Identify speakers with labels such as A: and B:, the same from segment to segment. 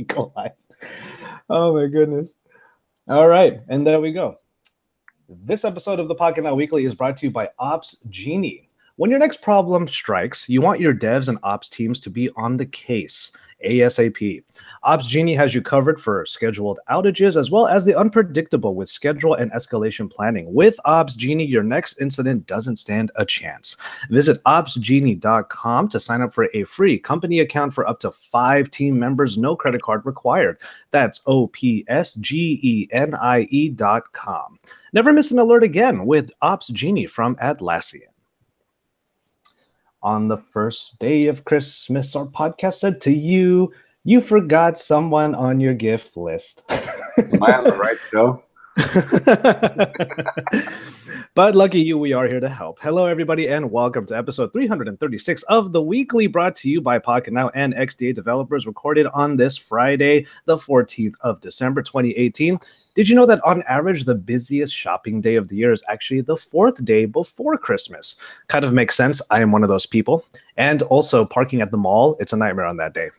A: Go live. Oh my goodness. All right, and there we go. This episode of the Pocketnow Weekly is brought to you by Ops Genie. When your next problem strikes, you want your devs and ops teams to be on the case ASAP. Ops Genie has you covered for scheduled outages as well as the unpredictable with schedule and escalation planning. With Ops Genie, your next incident doesn't stand a chance. Visit opsgenie.com to sign up for a free company account for up to 5 team members, no credit card required. That's opsgenie.com. Never miss an alert again with Ops Genie from Atlassian. On the first day of Christmas, our podcast said to you, you forgot someone on your gift list.
B: Am I on the right show?
A: But lucky you, we are here to help. Hello, everybody, and welcome to episode 336 of The Weekly, brought to you by Pocketnow and XDA developers, recorded on this Friday, the 14th of December, 2018. Did you know that on average, the busiest shopping day of the year is actually the 4th day before Christmas? Kind of makes sense. I am one of those people. And also, parking at the mall, it's a nightmare on that day.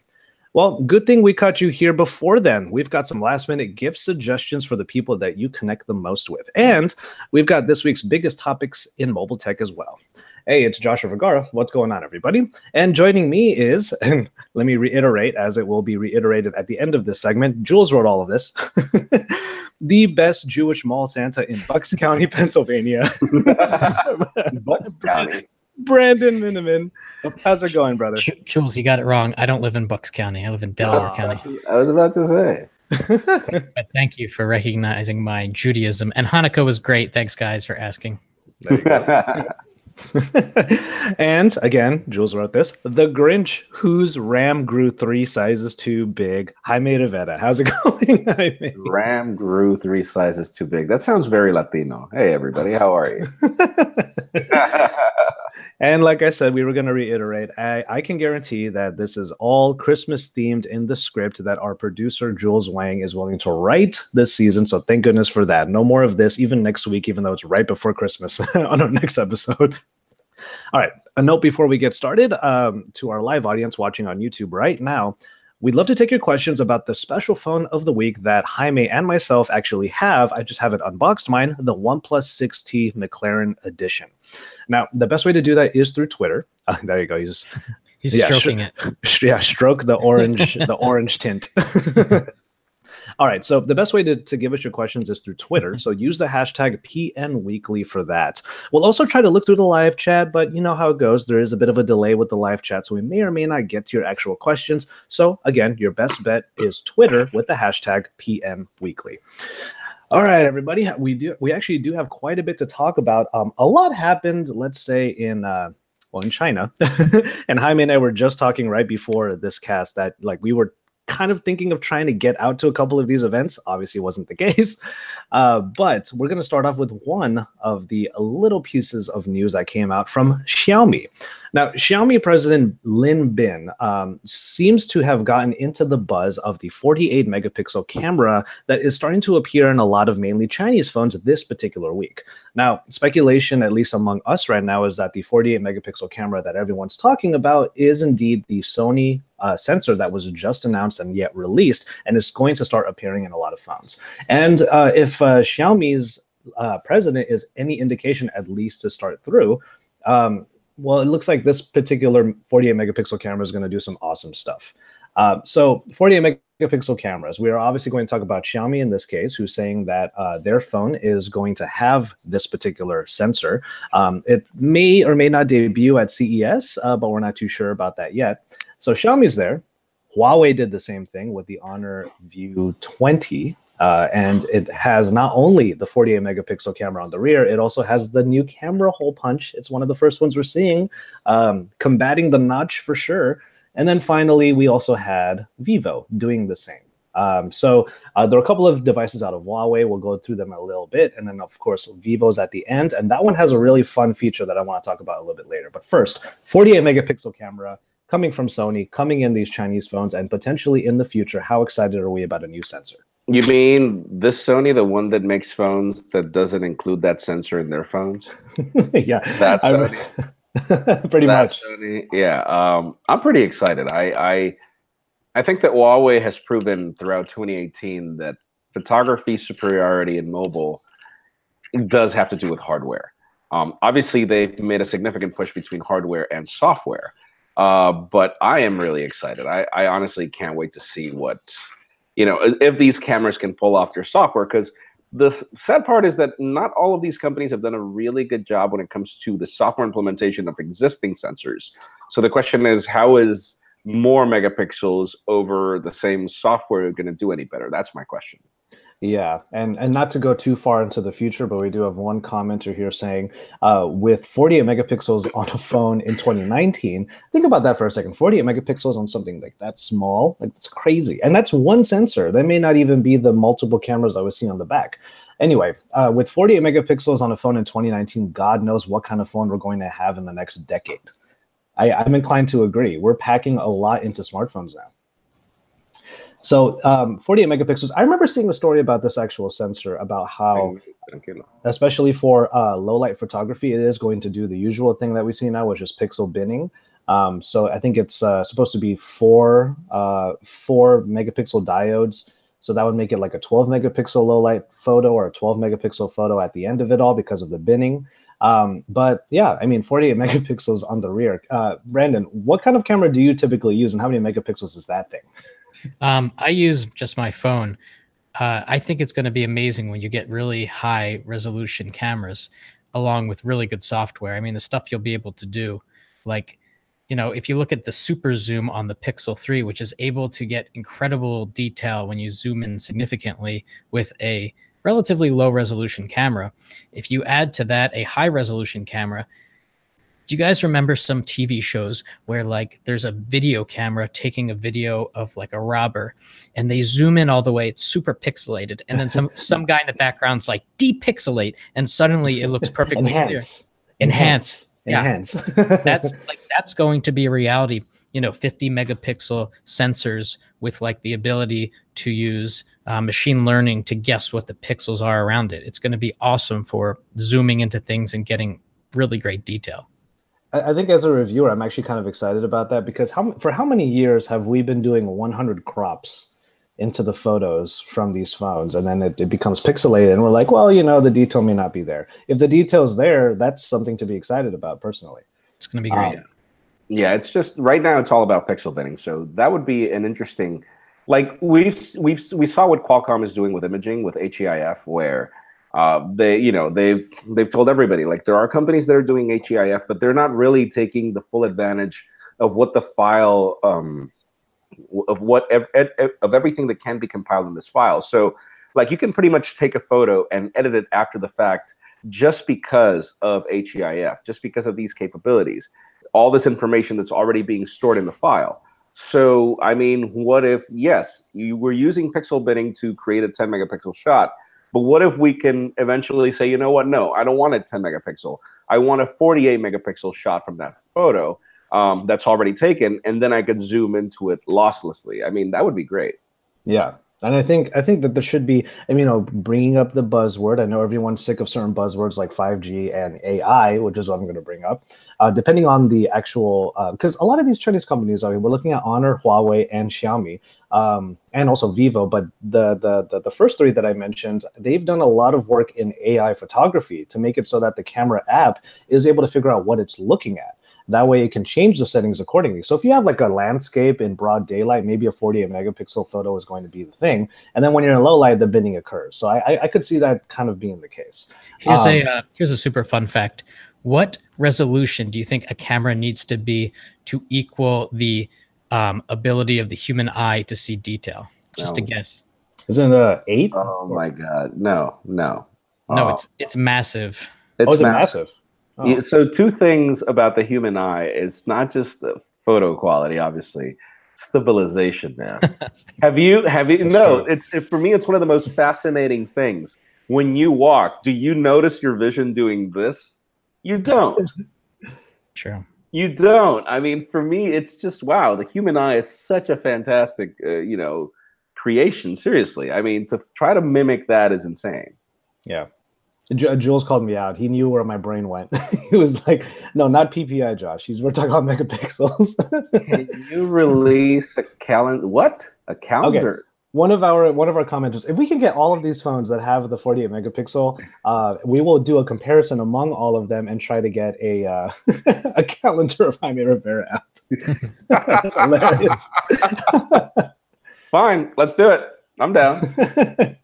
A: Well, good thing we caught you here before then. We've got some last-minute gift suggestions for the people that you connect the most with. And we've got this week's biggest topics in mobile tech as well. Hey, it's Joshua Vergara. What's going on, everybody? And joining me is, and let me reiterate, as it will be reiterated at the end of this segment, Jules wrote all of this, the best Jewish mall Santa in Bucks County, Pennsylvania.
B: Bucks County.
A: Brandon Miniman. How's it going, brother?
C: Jules, you got it wrong. I don't live in Bucks County. I live in Delaware County.
B: I was about to say.
C: But thank you for recognizing my Judaism. And Hanukkah was great. Thanks, guys, for asking.
A: There you go. And again, Jules wrote this, the Grinch whose RAM grew 3 sizes too big. Jaime Rivera. How's it going, Jaime?
B: RAM grew 3 sizes too big. That sounds very Latino. Hey, everybody. How are you?
A: And like I said, we were going to reiterate, I can guarantee that this is all Christmas themed in the script that our producer, Jules Wang, is willing to write this season. So thank goodness for that. No more of this, even next week, even though it's right before Christmas on our next episode. All right. A note before we get started to our live audience watching on YouTube right now. We'd love to take your questions about the special phone of the week that Jaime and myself actually have. I just haven't unboxed mine, the OnePlus 6T McLaren Edition. Now, the best way to do that is through Twitter. There you go. He's
C: stroking it.
A: Yeah, stroke the orange, the orange tint. All right, so the best way to give us your questions is through Twitter. So use the hashtag PNWeekly for that. We'll also try to look through the live chat, but you know how it goes. There is a bit of a delay with the live chat, so we may or may not get to your actual questions. So again, your best bet is Twitter with the hashtag PNWeekly. All right, everybody, we actually do have quite a bit to talk about. A lot happened, let's say, in China. And Jaime and I were just talking right before this cast that we were kind of thinking of trying to get out to a couple of these events. Obviously wasn't the case, but we're going to start off with one of the little pieces of news that came out from Xiaomi. Now, Xiaomi president Lin Bin seems to have gotten into the buzz of the 48 megapixel camera that is starting to appear in a lot of mainly Chinese phones this particular week. Now, speculation, at least among us right now, is that the 48 megapixel camera that everyone's talking about is indeed the Sony sensor that was just announced and yet released, and is going to start appearing in a lot of phones. And if Xiaomi's president is any indication, at least to start through, well, it looks like this particular 48 megapixel camera is going to do some awesome stuff. So 48 megapixel cameras, we are obviously going to talk about Xiaomi in this case, who's saying that their phone is going to have this particular sensor. It may or may not debut at CES, but we're not too sure about that yet. So Xiaomi's there. Huawei did the same thing with the Honor View 20. And it has not only the 48 megapixel camera on the rear, it also has the new camera hole punch. It's one of the first ones we're seeing, combating the notch for sure. And then finally, we also had Vivo doing the same. So there are a couple of devices out of Huawei. We'll go through them a little bit. And then, of course, Vivo's at the end. And that one has a really fun feature that I want to talk about a little bit later. But first, 48 megapixel camera coming from Sony, coming in these Chinese phones, and potentially in the future. How excited are we about a new sensor?
B: You mean this Sony, the one that makes phones that doesn't include that sensor in their phones?
A: Yeah.
B: That's Sony.
A: Pretty much.
B: Sony. Yeah. I'm pretty excited. I I think that Huawei has proven throughout 2018 that photography superiority in mobile does have to do with hardware. Obviously, they've made a significant push between hardware and software, but I am really excited. I honestly can't wait to see what, if these cameras can pull off their software, because the sad part is that not all of these companies have done a really good job when it comes to the software implementation of existing sensors. So the question is, how is more megapixels over the same software going to do any better? That's my question.
A: Yeah, and not to go too far into the future, but we do have one commenter here saying, with 48 megapixels on a phone in 2019, think about that for a second. 48 megapixels on something like that small, like it's crazy. And that's one sensor. That may not even be the multiple cameras I was seeing on the back. Anyway, with 48 megapixels on a phone in 2019, God knows what kind of phone we're going to have in the next decade. I'm inclined to agree. We're packing a lot into smartphones now. So 48 megapixels. I remember seeing a story about this actual sensor, about how, especially for low light photography, it is going to do the usual thing that we see now, which is pixel binning. So I think it's supposed to be four megapixel diodes. So that would make it like a 12 megapixel low light photo or a 12 megapixel photo at the end of it all because of the binning. But yeah, I mean, 48 megapixels on the rear. Brandon, what kind of camera do you typically use, and how many megapixels is that thing?
C: I use just my phone. I think it's going to be amazing when you get really high resolution cameras along with really good software. I mean, the stuff you'll be able to do, like, if you look at the super zoom on the Pixel 3, which is able to get incredible detail when you zoom in significantly with a relatively low resolution camera. If you add to that a high resolution camera, do you guys remember some TV shows where like there's a video camera taking a video of like a robber and they zoom in all the way, it's super pixelated, and then some guy in the background's like depixelate and suddenly it looks perfectly clear. Enhance. Yeah. That's going to be a reality. 50 megapixel sensors with like the ability to use machine learning to guess what the pixels are around it. It's going to be awesome for zooming into things and getting really great detail.
A: I think as a reviewer, I'm actually kind of excited about that, because for how many years have we been doing 100 crops into the photos from these phones, and then it becomes pixelated, and we're like, well, the detail may not be there. If the detail's there, that's something to be excited about personally.
C: It's going to be great.
B: Yeah, it's just right now it's all about pixel binning. So that would be an interesting, like we saw what Qualcomm is doing with imaging with HEIF, where they've told everybody, like, there are companies that are doing HEIF, but they're not really taking the full advantage of what the file of everything that can be compiled in this file. So like you can pretty much take a photo and edit it after the fact just because of HEIF, just because of these capabilities, all this information that's already being stored in the file. So, I mean, what if, yes, you were using pixel binning to create a 10 megapixel shot, but what if we can eventually say, you know what, no, I don't want a 10 megapixel. I want a 48 megapixel shot from that photo that's already taken, and then I could zoom into it losslessly. I mean, that would be great.
A: Yeah. And I think that there should be, bringing up the buzzword. I know everyone's sick of certain buzzwords like 5G and AI, which is what I'm going to bring up. Depending on the actual, because a lot of these Chinese companies, we're looking at Honor, Huawei, and Xiaomi, and also Vivo. But the first three that I mentioned, they've done a lot of work in AI photography to make it so that the camera app is able to figure out what it's looking at. That way it can change the settings accordingly. So if you have like a landscape in broad daylight, maybe a 48 megapixel photo is going to be the thing. And then when you're in low light, the binning occurs. So I could see that kind of being the case.
C: Here's a super fun fact. What resolution do you think a camera needs to be to equal the ability of the human eye to see detail? Just a guess.
A: Isn't it 8?
B: Oh my God. No.
C: No, it's massive.
A: It's massive. Oh.
B: Yeah, so two things about the human eye. It's not just the photo quality, obviously. Stabilization, man. Have you? No, for me, it's one of the most fascinating things. When you walk, do you notice your vision doing this? You don't.
C: True.
B: You don't. I mean, for me, it's just, wow, the human eye is such a fantastic, creation. Seriously. I mean, to try to mimic that is insane.
A: Yeah. Jules called me out. He knew where my brain went. He was like, "No, not PPI, Josh. We're talking about megapixels."
B: Can you release a calendar? What? A calendar?
A: Okay. One of our commenters. If we can get all of these phones that have the 48 megapixel, we will do a comparison among all of them and try to get a a calendar of Jaime Rivera out. That's hilarious.
B: Fine, let's do it. I'm down.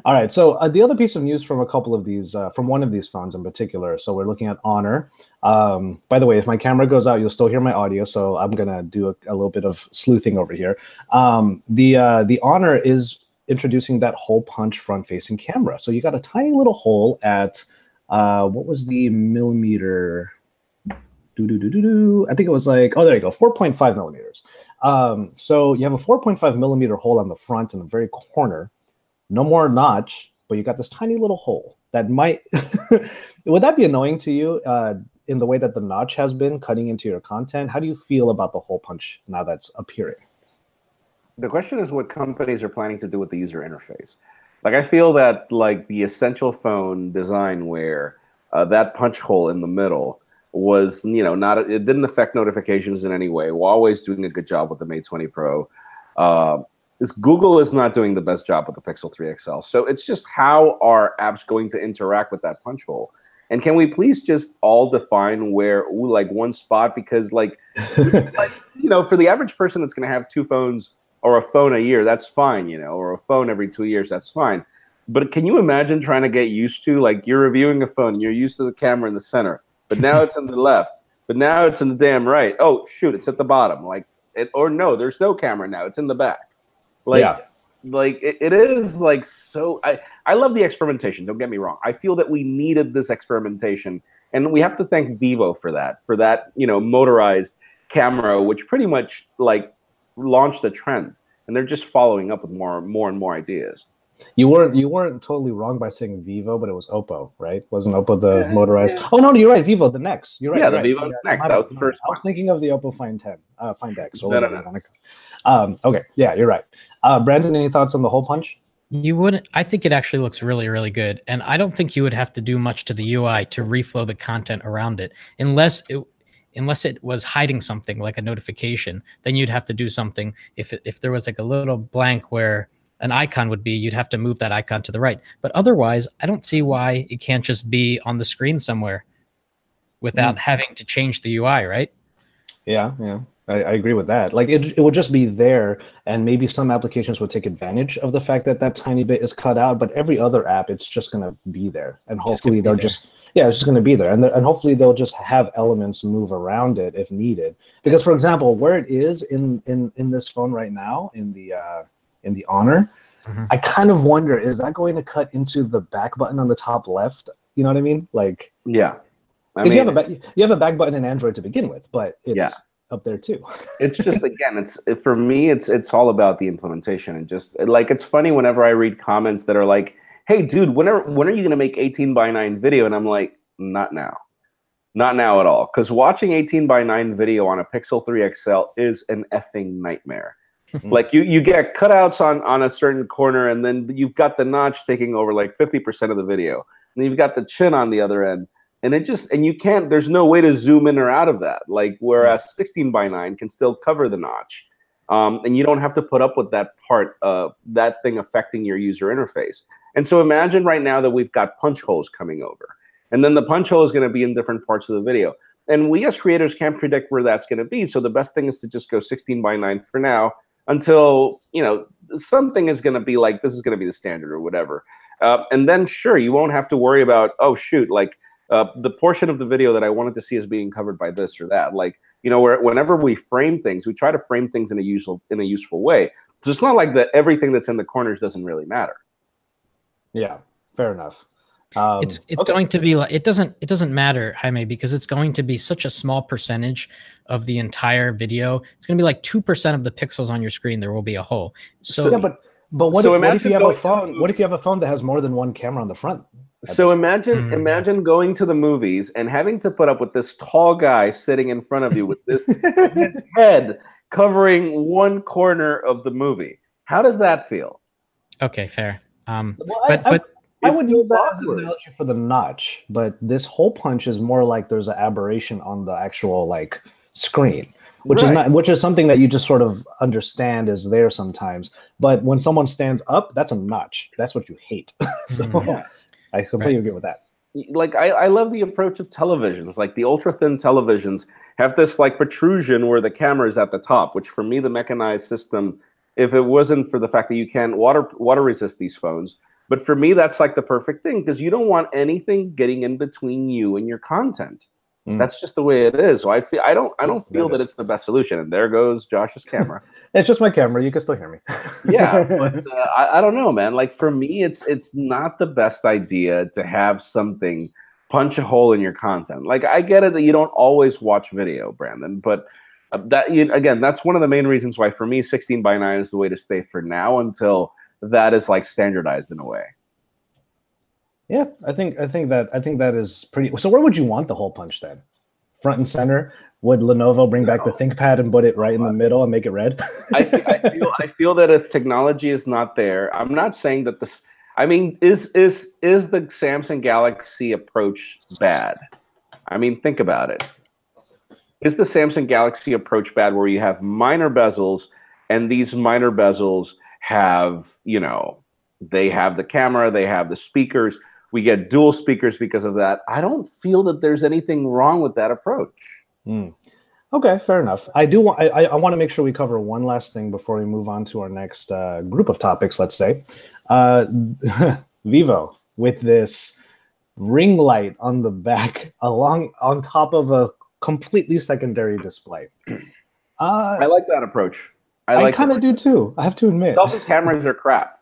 A: All right. So the other piece of news from a couple of these, from one of these phones in particular. So we're looking at Honor. By the way, if my camera goes out, you'll still hear my audio. So I'm gonna do a little bit of sleuthing over here. The Honor is introducing that hole punch front-facing camera. So you got a tiny little hole at what was the millimeter? I think it was like, oh, there you go, 4.5 millimeters. So you have a 4.5 millimeter hole on the front in the very corner. No more notch, but you got this tiny little hole that might. Would that be annoying to you in the way that the notch has been cutting into your content? How do you feel about the hole punch now that's appearing?
B: The question is what companies are planning to do with the user interface. Like, I feel that like the essential phone design where that punch hole in the middle was, not, it didn't affect notifications in any way. Huawei's doing a good job with the Mate 20 Pro. Google is not doing the best job with the Pixel 3 XL. So it's just how are apps going to interact with that punch hole? And can we please just all define where, like, one spot? Because like, for the average person that's going to have two phones or a phone a year, that's fine, or a phone every 2 years, that's fine. But can you imagine trying to get used to, like, you're reviewing a phone, you're used to the camera in the center, but now it's in the left, but now it's in the damn right. Oh, shoot, it's at the bottom. Like, or no, there's no camera now, it's in the back. Like, yeah. Like it is like, so I love the experimentation. Don't get me wrong. I feel that we needed this experimentation, and we have to thank Vivo for that, motorized camera, which pretty much like launched the trend, and they're just following up with more and more ideas.
A: You weren't totally wrong by saying Vivo, but it was Oppo, right? Wasn't Oppo the motorized? Yeah. Oh no, you're right. Vivo, the Nex. You're right.
B: Yeah,
A: the
B: Vivo Nex. That was the first.
A: I was thinking of the Oppo Find 10, Find X. Or no. Okay, yeah, you're right. Brandon, any thoughts on the hole punch?
C: You wouldn't. I think it actually looks really, really good, and I don't think you would have to do much to the UI to reflow the content around it, unless it was hiding something like a notification. Then you'd have to do something. If there was like a little blank where an icon would be, you'd have to move that icon to the right. But otherwise, I don't see why it can't just be on the screen somewhere without having to change the UI, right?
A: Yeah. I agree with that. Like it would just be there, and maybe some applications would take advantage of the fact that that tiny bit is cut out, but every other app, it's just going to be there. And hopefully they'll just, it's just going to be there. And hopefully they'll just have elements move around it if needed. Because, for example, where it is in this phone right now, in the Honor, I kind of wonder, is that going to cut into the back button on the top left? You know what I mean? Like,
B: yeah. I
A: mean, you have a back button in Android to begin with, but it's up there too.
B: It's just, again, for me, it's all about the implementation, and just like, it's funny whenever I read comments that are like, "Hey, dude, when are you going to make 18:9 video?" And I'm like, not now at all, because watching 18:9 video on a Pixel 3 XL is an effing nightmare. Like you get cutouts on a certain corner, and then you've got the notch taking over like 50% of the video, and then you've got the chin on the other end. And you can't, there's no way to zoom in or out of that. Like, whereas 16:9 can still cover the notch. And you don't have to put up with that part of that thing affecting your user interface. And so imagine right now that we've got punch holes coming over. And then the punch hole is going to be in different parts of the video. And we as creators can't predict where that's going to be. So the best thing is to just go 16:9 for now, until, something is going to be like, this is going to be the standard or whatever. And then sure, you won't have to worry about, oh shoot, like, the portion of the video that I wanted to see is being covered by this or that. Like, whenever we frame things, we try to frame things in a useful way. So it's not like that everything that's in the corners doesn't really matter.
A: Yeah, fair enough.
C: It's going to be like, it doesn't matter, Jaime, because it's going to be such a small percentage of the entire video. It's going to be like 2% of the pixels on your screen. There will be a hole. So yeah,
A: but what if you have a phone? What if you have a phone that has more than one camera on the front?
B: So imagine going to the movies and having to put up with this tall guy sitting in front of you with his head covering one corner of the movie. How does that feel?
C: Okay, fair.
A: I would use that as an
B: awkward.
A: analogy for the notch, but this hole punch is more like there's an aberration on the actual like screen, which is not, which is something that you just sort of understand is there sometimes. But when someone stands up, that's a notch. That's what you hate. So
B: Yeah.
A: I completely agree with that.
B: Like I love the approach of televisions. Like the ultra thin televisions have this like protrusion where the camera is at the top, which for me, the mechanized system, if it wasn't for the fact that you can water resist these phones, but for me, that's like the perfect thing because you don't want anything getting in between you and your content. That's just the way it is. So I don't feel that it's the best solution. And there goes Josh's camera.
A: It's just my camera. You can still hear me.
B: Yeah, but I don't know, man. Like for me, it's not the best idea to have something punch a hole in your content. Like I get it that you don't always watch video, Brandon, but again, that's one of the main reasons why for me 16:9 is the way to stay for now until that is like standardized in a way.
A: Yeah, I think that is pretty. So where would you want the hole punch then? Front and center? Would Lenovo bring back the ThinkPad and put it right in the middle and make it red?
B: I feel that if technology is not there, I'm not saying that this. I mean, is the Samsung Galaxy approach bad? I mean, think about it. Is the Samsung Galaxy approach bad where you have minor bezels and these minor bezels have, you know, they have the camera, they have the speakers. We get dual speakers because of that. I don't feel that there's anything wrong with that approach.
A: Okay, fair enough. I want to make sure we cover one last thing before we move on to our next group of topics, let's say. Vivo with this ring light on the back on top of a completely secondary display.
B: I like that approach.
A: I kind of do too, I have to admit.
B: Selfie cameras are crap.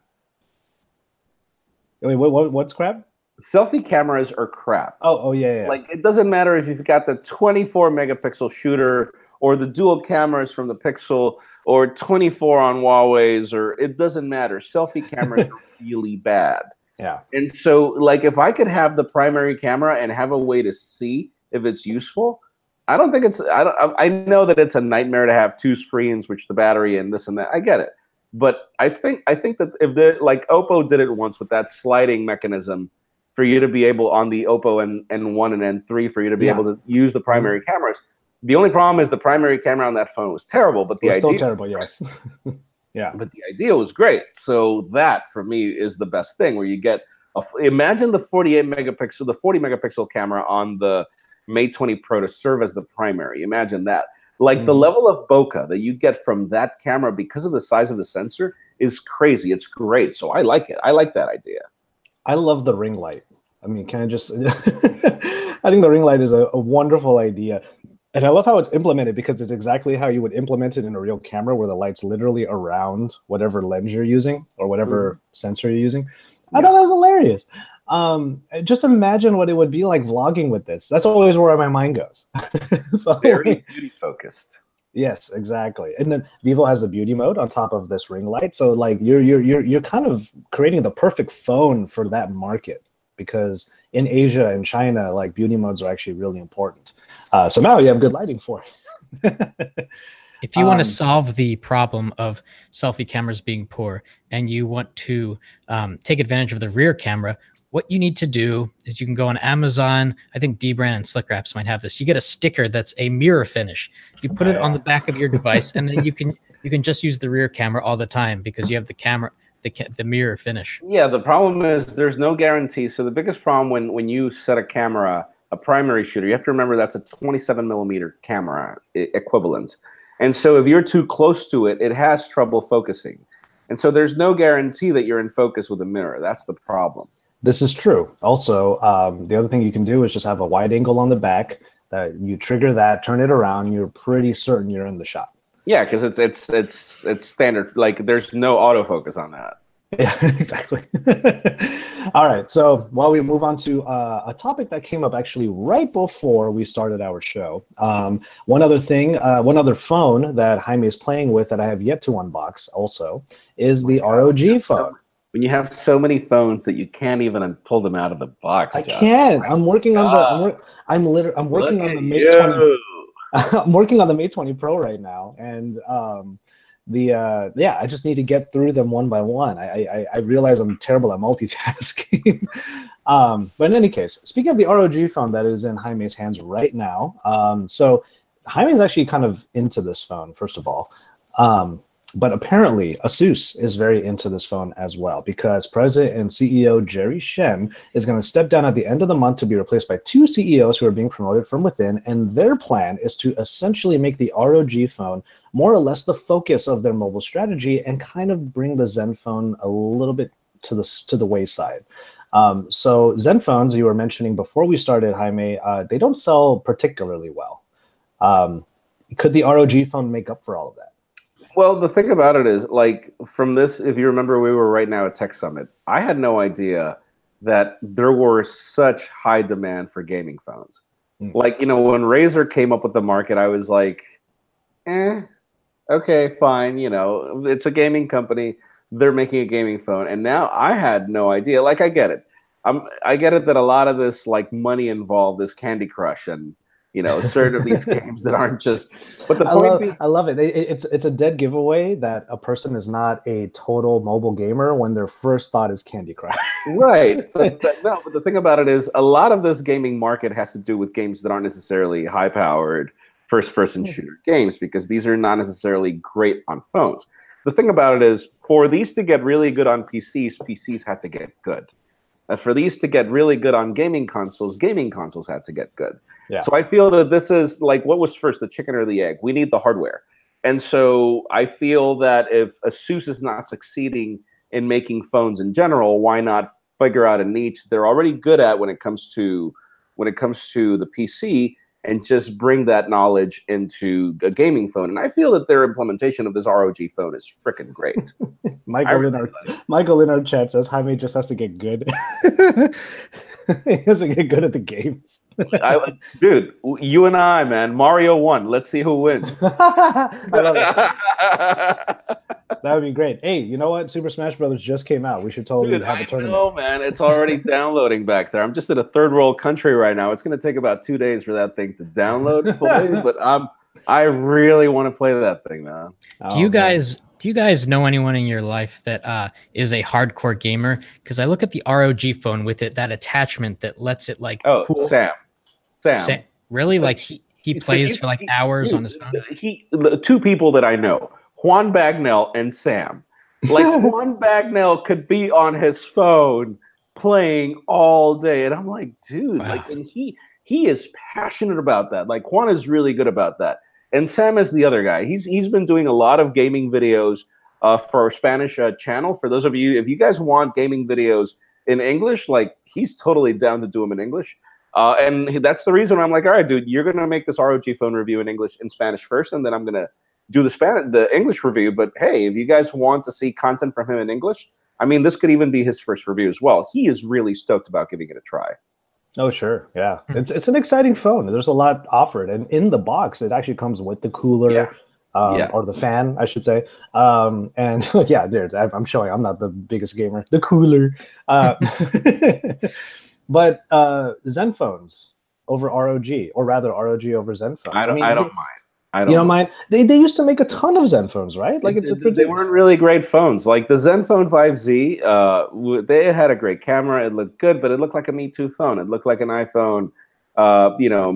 A: Wait, what's crap?
B: Selfie cameras are crap.
A: Oh yeah.
B: Like it doesn't matter if you've got the 24 megapixel shooter or the dual cameras from the Pixel or 24 on Huawei's, or it doesn't matter. Selfie cameras are really bad.
A: Yeah.
B: And so like if I could have the primary camera and have a way to see if it's useful, I don't think it's I know that it's a nightmare to have two screens, which the battery and this and that. I get it. But I think that if the like Oppo did it once with that sliding mechanism for you to be able on the Oppo N1 and N3 for you to be able to use the primary cameras. The only problem is the primary camera on that phone was terrible, but the idea
A: still terrible, yes. Yeah.
B: But the idea was great. So that for me is the best thing where you get imagine the 40 megapixel camera on the Mate 20 Pro to serve as the primary. Imagine that. Like the level of bokeh that you get from that camera because of the size of the sensor is crazy. It's great. So I like it. I like that idea.
A: I love the ring light. I mean, can I just... I think the ring light is a wonderful idea. And I love how it's implemented because it's exactly how you would implement it in a real camera where the light's literally around whatever lens you're using or whatever sensor you're using. I thought that was hilarious. Just imagine what it would be like vlogging with this. That's always where my mind goes. So,
B: very beauty focused.
A: Yes, exactly. And then Vivo has the beauty mode on top of this ring light. So like you're kind of creating the perfect phone for that market because in Asia and China, like beauty modes are actually really important. So now you have good lighting for it.
C: If you want to solve the problem of selfie cameras being poor and you want to take advantage of the rear camera, what you need to do is you can go on Amazon. I think Dbrand and Slick Wraps might have this. You get a sticker that's a mirror finish. You put it on the back of your device, and then you can just use the rear camera all the time because you have the camera, the mirror finish.
B: Yeah, the problem is there's no guarantee. So the biggest problem when you set a camera, a primary shooter, you have to remember that's a 27 millimeter camera equivalent. And so if you're too close to it, it has trouble focusing. And so there's no guarantee that you're in focus with a mirror. That's the problem.
A: This is true. Also, the other thing you can do is just have a wide angle on the back. That you trigger that, turn it around, you're pretty certain you're in the shot.
B: Yeah, because it's standard. Like there's no autofocus on that.
A: Yeah, exactly. All right. So while we move on to a topic that came up actually right before we started our show, one other phone that Jaime is playing with that I have yet to unbox also is the ROG phone.
B: When you have so many phones that you can't even pull them out of the box.
A: I can't. I'm working on the. I'm working on the Mate 20. I'm working on the Mate 20 Pro right now, and Yeah, I just need to get through them one by one. I realize I'm terrible at multitasking. But in any case, speaking of the ROG phone that is in Jaime's hands right now, so Jaime is actually kind of into this phone, first of all. But apparently, Asus is very into this phone as well, because President and CEO Jerry Shen is going to step down at the end of the month to be replaced by two CEOs who are being promoted from within, and their plan is to essentially make the ROG phone more or less the focus of their mobile strategy and kind of bring the Zen phone a little bit to the wayside. So Zen phones, you were mentioning before we started, Jaime, they don't sell particularly well. Could the ROG phone make up for all of that?
B: Well, the thing about it is, like, from this, if you remember, we were right now at Tech Summit. I had no idea that there were such high demand for gaming phones. Like, you know, when Razer came up with the market, I was like, okay, fine. You know, it's a gaming company. They're making a gaming phone. And now I had no idea. Like, I get it. I get it that a lot of this, like, money involved, this Candy Crush and, you know, certain of these games that aren't just. But the
A: I love it. It's a dead giveaway that a person is not a total mobile gamer when their first thought is Candy Crush.
B: Right. But the thing about it is, a lot of this gaming market has to do with games that aren't necessarily high-powered first-person shooter games, because these are not necessarily great on phones. The thing about it is, for these to get really good on PCs had to get good. And for these to get really good on gaming consoles had to get good. Yeah. So I feel that this is like, what was first, the chicken or the egg? We need the hardware. And so I feel that if Asus is not succeeding in making phones in general, why not figure out a niche they're already good at when it comes to the PC, and just bring that knowledge into a gaming phone? And I feel that their implementation of this ROG phone is freaking great.
A: Michael in our chat says Jaime just has to get good. He has to get good at the games.
B: Dude, you and I, man, Mario 1. Let's see who wins.
A: I love it. That would be great. Hey, you know what? Super Smash Brothers just came out. We should totally have a tournament.
B: No, man, it's already downloading back there. I'm just in a third world country right now. It's going to take about 2 days for that thing to download fully, but I really want to play that thing, man.
C: Do you guys know anyone in your life that is a hardcore gamer? Because I look at the ROG phone with that attachment that lets it like.
B: Oh, cool. Sam.
C: Really? Like he plays for like hours on his phone?
B: Two people that I know, Juan Bagnell and Sam. Like, Juan Bagnell could be on his phone playing all day, and I'm like, dude, wow. Like, and he is passionate about that. Like, Juan is really good about that. And Sam is the other guy. He's been doing a lot of gaming videos for our Spanish channel. For those of you, if you guys want gaming videos in English, like, he's totally down to do them in English. And that's the reason I'm like, all right, dude, you're going to make this ROG phone review in Spanish first, and then I'm going to do the English review. But hey, if you guys want to see content from him in English, I mean, this could even be his first review as well. He is really stoked about giving it a try.
A: Oh, sure. Yeah. It's an exciting phone. There's a lot offered. And in the box, it actually comes with the cooler, or the fan, I should say. And yeah, dude, I'm showing I'm not the biggest gamer. The cooler. But Zen phones over ROG, or rather ROG over Zen phones.
B: I don't mind.
A: You don't mind? They used to make a ton of Zen phones, right? Like,
B: they weren't really great phones. Like the Zenfone 5Z, they had a great camera. It looked good, but it looked like a Me Too phone. It looked like an iPhone,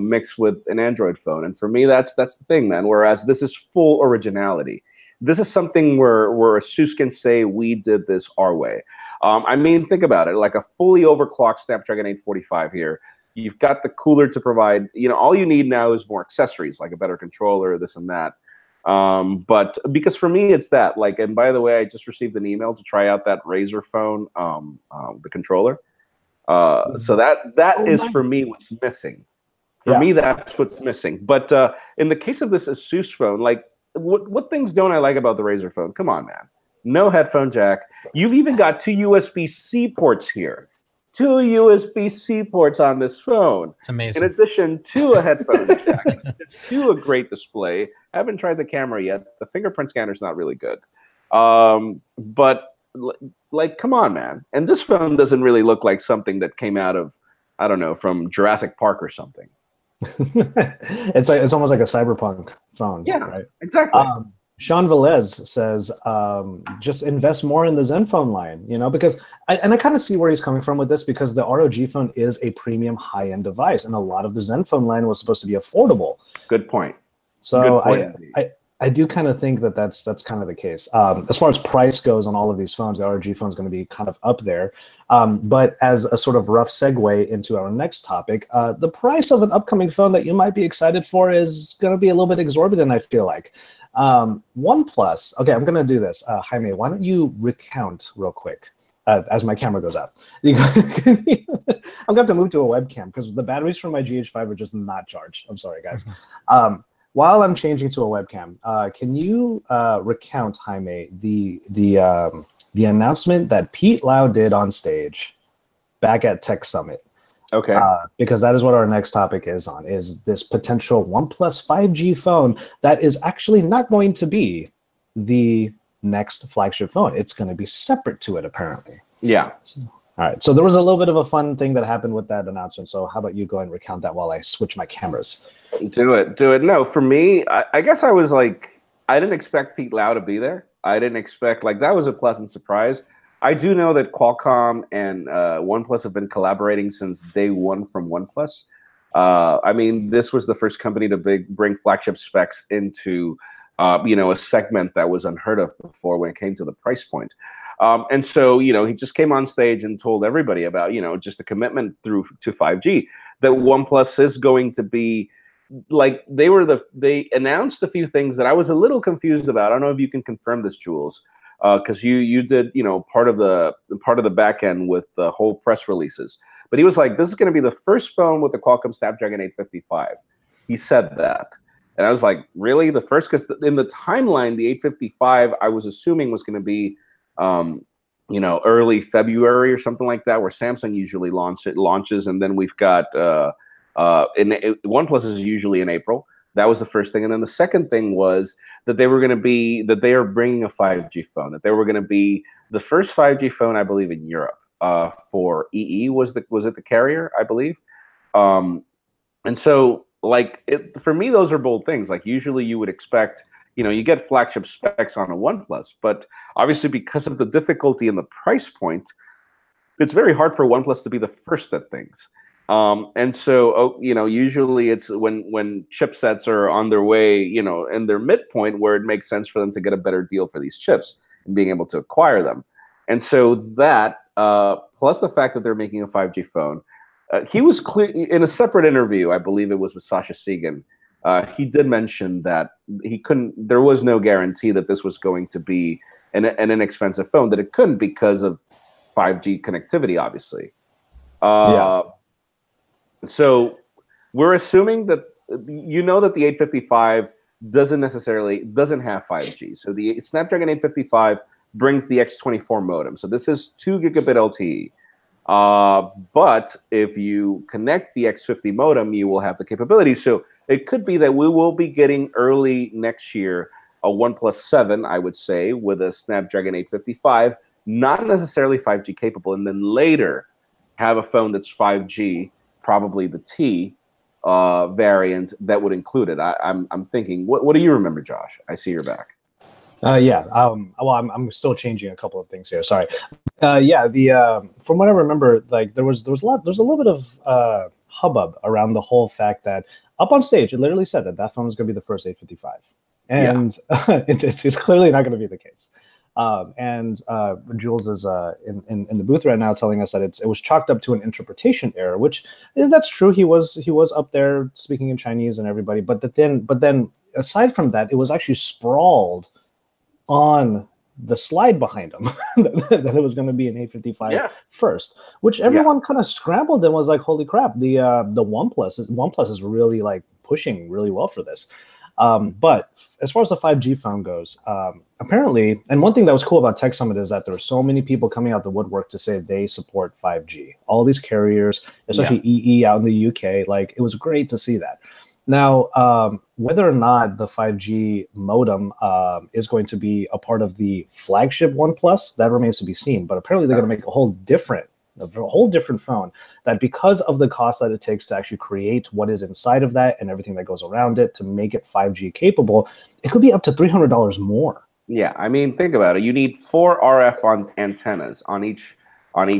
B: mixed with an Android phone. And for me, that's the thing, man. Whereas this is full originality. This is something where Asus can say, we did this our way. I mean, think about it. Like a fully overclocked Snapdragon 845 here. You've got the cooler to provide. You know, all you need now is more accessories, like a better controller, this and that. But because for me, it's that. Like, and by the way, I just received an email to try out that Razer phone, the controller. So that is for me what's missing. For me, that's what's missing. But in the case of this Asus phone, like, what things don't I like about the Razer phone? Come on, man. No headphone jack. You've even got 2 USB-C ports here. 2 USB-C ports on this phone.
C: It's amazing.
B: In addition to a headphone jack, to a great display. I haven't tried the camera yet. The fingerprint scanner is not really good. But, like, come on, man. And this phone doesn't really look like something that came out of, I don't know, from Jurassic Park or something.
A: It's almost like a cyberpunk phone.
B: Yeah,
A: right?
B: Exactly.
A: Sean Velez says, just invest more in the Zenfone line, because I kind of see where he's coming from with this, because the ROG phone is a premium high-end device, and a lot of the Zenfone line was supposed to be affordable.
B: Good point.
A: So
B: Good point.
A: I do kind of think that that's kind of the case. As far as price goes on all of these phones, the ROG phone is going to be kind of up there. But as a sort of rough segue into our next topic, the price of an upcoming phone that you might be excited for is going to be a little bit exorbitant, I feel like. OnePlus. Okay, I'm going to do this. Jaime, why don't you recount real quick as my camera goes out? I'm going to have to move to a webcam because the batteries from my GH5 are just not charged. I'm sorry, guys. While I'm changing to a webcam, can you recount, Jaime, the announcement that Pete Lau did on stage back at Tech Summit?
B: Okay.
A: Because that is what our next topic is this potential OnePlus 5G phone that is actually not going to be the next flagship phone. It's going to be separate to it, apparently.
B: Yeah.
A: All right. So there was a little bit of a fun thing that happened with that announcement. So how about you go and recount that while I switch my cameras?
B: Do it. No, for me, I guess I was like, I didn't expect Pete Lau to be there. I didn't expect, that was a pleasant surprise. I do know that Qualcomm and OnePlus have been collaborating since day one from OnePlus. I mean, this was the first company to bring flagship specs into, a segment that was unheard of before when it came to the price point. And so, he just came on stage and told everybody about, just the commitment to 5G, that OnePlus is going to be, they announced a few things that I was a little confused about. I don't know if you can confirm this, Jules. Because you did part of the back end with the whole press releases, but he was like, this is going to be the first phone with the Qualcomm Snapdragon 855. He said that, and I was like, really, the first? Because in the timeline, the 855 I was assuming was going to be early February or something like that, where Samsung usually launches, and then we've got OnePlus is usually in April. That was the first thing, and then the second thing was that they are bringing a 5G phone. That they were going to be the first 5G phone, I believe, in Europe. For EE was it the carrier, I believe. And so, for me, those are bold things. Usually, you would expect, you get flagship specs on a OnePlus, but obviously, because of the difficulty and the price point, it's very hard for OnePlus to be the first at things. And so, usually it's when chipsets are on their way, in their midpoint, where it makes sense for them to get a better deal for these chips and being able to acquire them. And so that, plus the fact that they're making a 5G phone, he was clear in a separate interview, I believe it was with Sasha Segan. He did mention that there was no guarantee that this was going to be an inexpensive phone, that it couldn't because of 5G connectivity, obviously.
A: Yeah.
B: So we're assuming that that the 855 doesn't have 5G. So the Snapdragon 855 brings the X24 modem. So this is 2 gigabit LTE. But if you connect the X50 modem, you will have the capability. So it could be that we will be getting early next year a OnePlus 7, I would say, with a Snapdragon 855, not necessarily 5G capable, and then later have a phone that's 5G, probably the T variant that would include it. I'm thinking. What do you remember, Josh? I see you're back.
A: Yeah. Well, I'm still changing a couple of things here. Sorry. Yeah. From what I remember, there was a little bit of hubbub around the whole fact that up on stage it literally said that phone was going to be the first 855, and it's clearly not going to be the case. And Jules is in the booth right now telling us that it was chalked up to an interpretation error, which that's true. He was up there speaking in Chinese and everybody, but then aside from that, it was actually sprawled on the slide behind him that it was going to be an 855 first, which everyone kind of scrambled and was like, holy crap, the OnePlus is really pushing really well for this. But as far as the 5G phone goes, apparently, and one thing that was cool about Tech Summit is that there were so many people coming out the woodwork to say they support 5G. All these carriers, especially EE out in the UK, it was great to see that. Now, whether or not the 5G modem is going to be a part of the flagship OnePlus, that remains to be seen. But apparently, they're going to make a whole different a whole different phone, that because of the cost that it takes to actually create what is inside of that and everything that goes around it to make it 5G capable, it could be up to $300 more.
B: Yeah, I mean, think about it. You need 4 RF antennas on each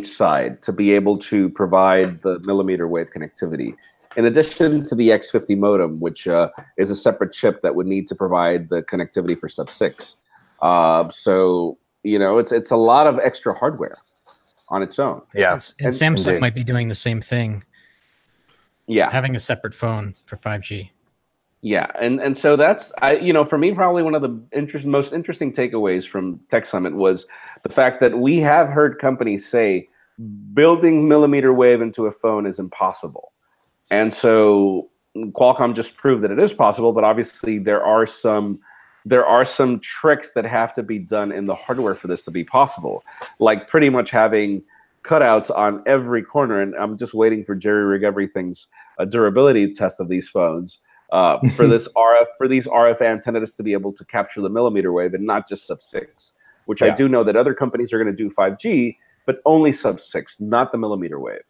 B: side to be able to provide the millimeter wave connectivity. In addition to the X50 modem, which is a separate chip that would need to provide the connectivity for sub-6. So, you know, it's a lot of extra hardware on its own.
A: Yeah,
C: and Samsung
A: indeed.
C: might be doing the same thing.
B: Yeah,
C: having a separate phone for 5G.
B: Yeah, and so that's, you know, for me, probably one of the most interesting takeaways from Tech Summit was the fact that we have heard companies say building millimeter wave into a phone is impossible. And so Qualcomm just proved that it is possible, but obviously there are some tricks that have to be done in the hardware for this to be possible, like pretty much having cutouts on every corner. And I'm just waiting for Jerry Rig Everything's durability test of these phones for these RF antennas to be able to capture the millimeter wave and not just sub-6, which I do know that other companies are going to do 5G, but only sub-6, not the millimeter wave.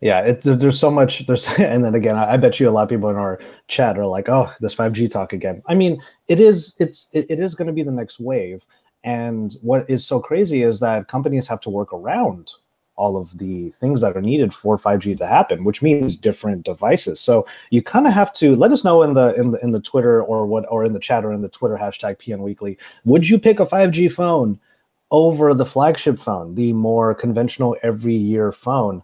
A: Yeah, there's so much. And then again, I bet you a lot of people in our chat are like, "Oh, this 5G talk again." I mean, it is going to be the next wave. And what is so crazy is that companies have to work around all of the things that are needed for 5G to happen, which means different devices. So you kind of have to let us know in the Twitter or in the chat or in the Twitter hashtag PN Weekly. Would you pick a 5G phone over the flagship phone, the more conventional every year phone?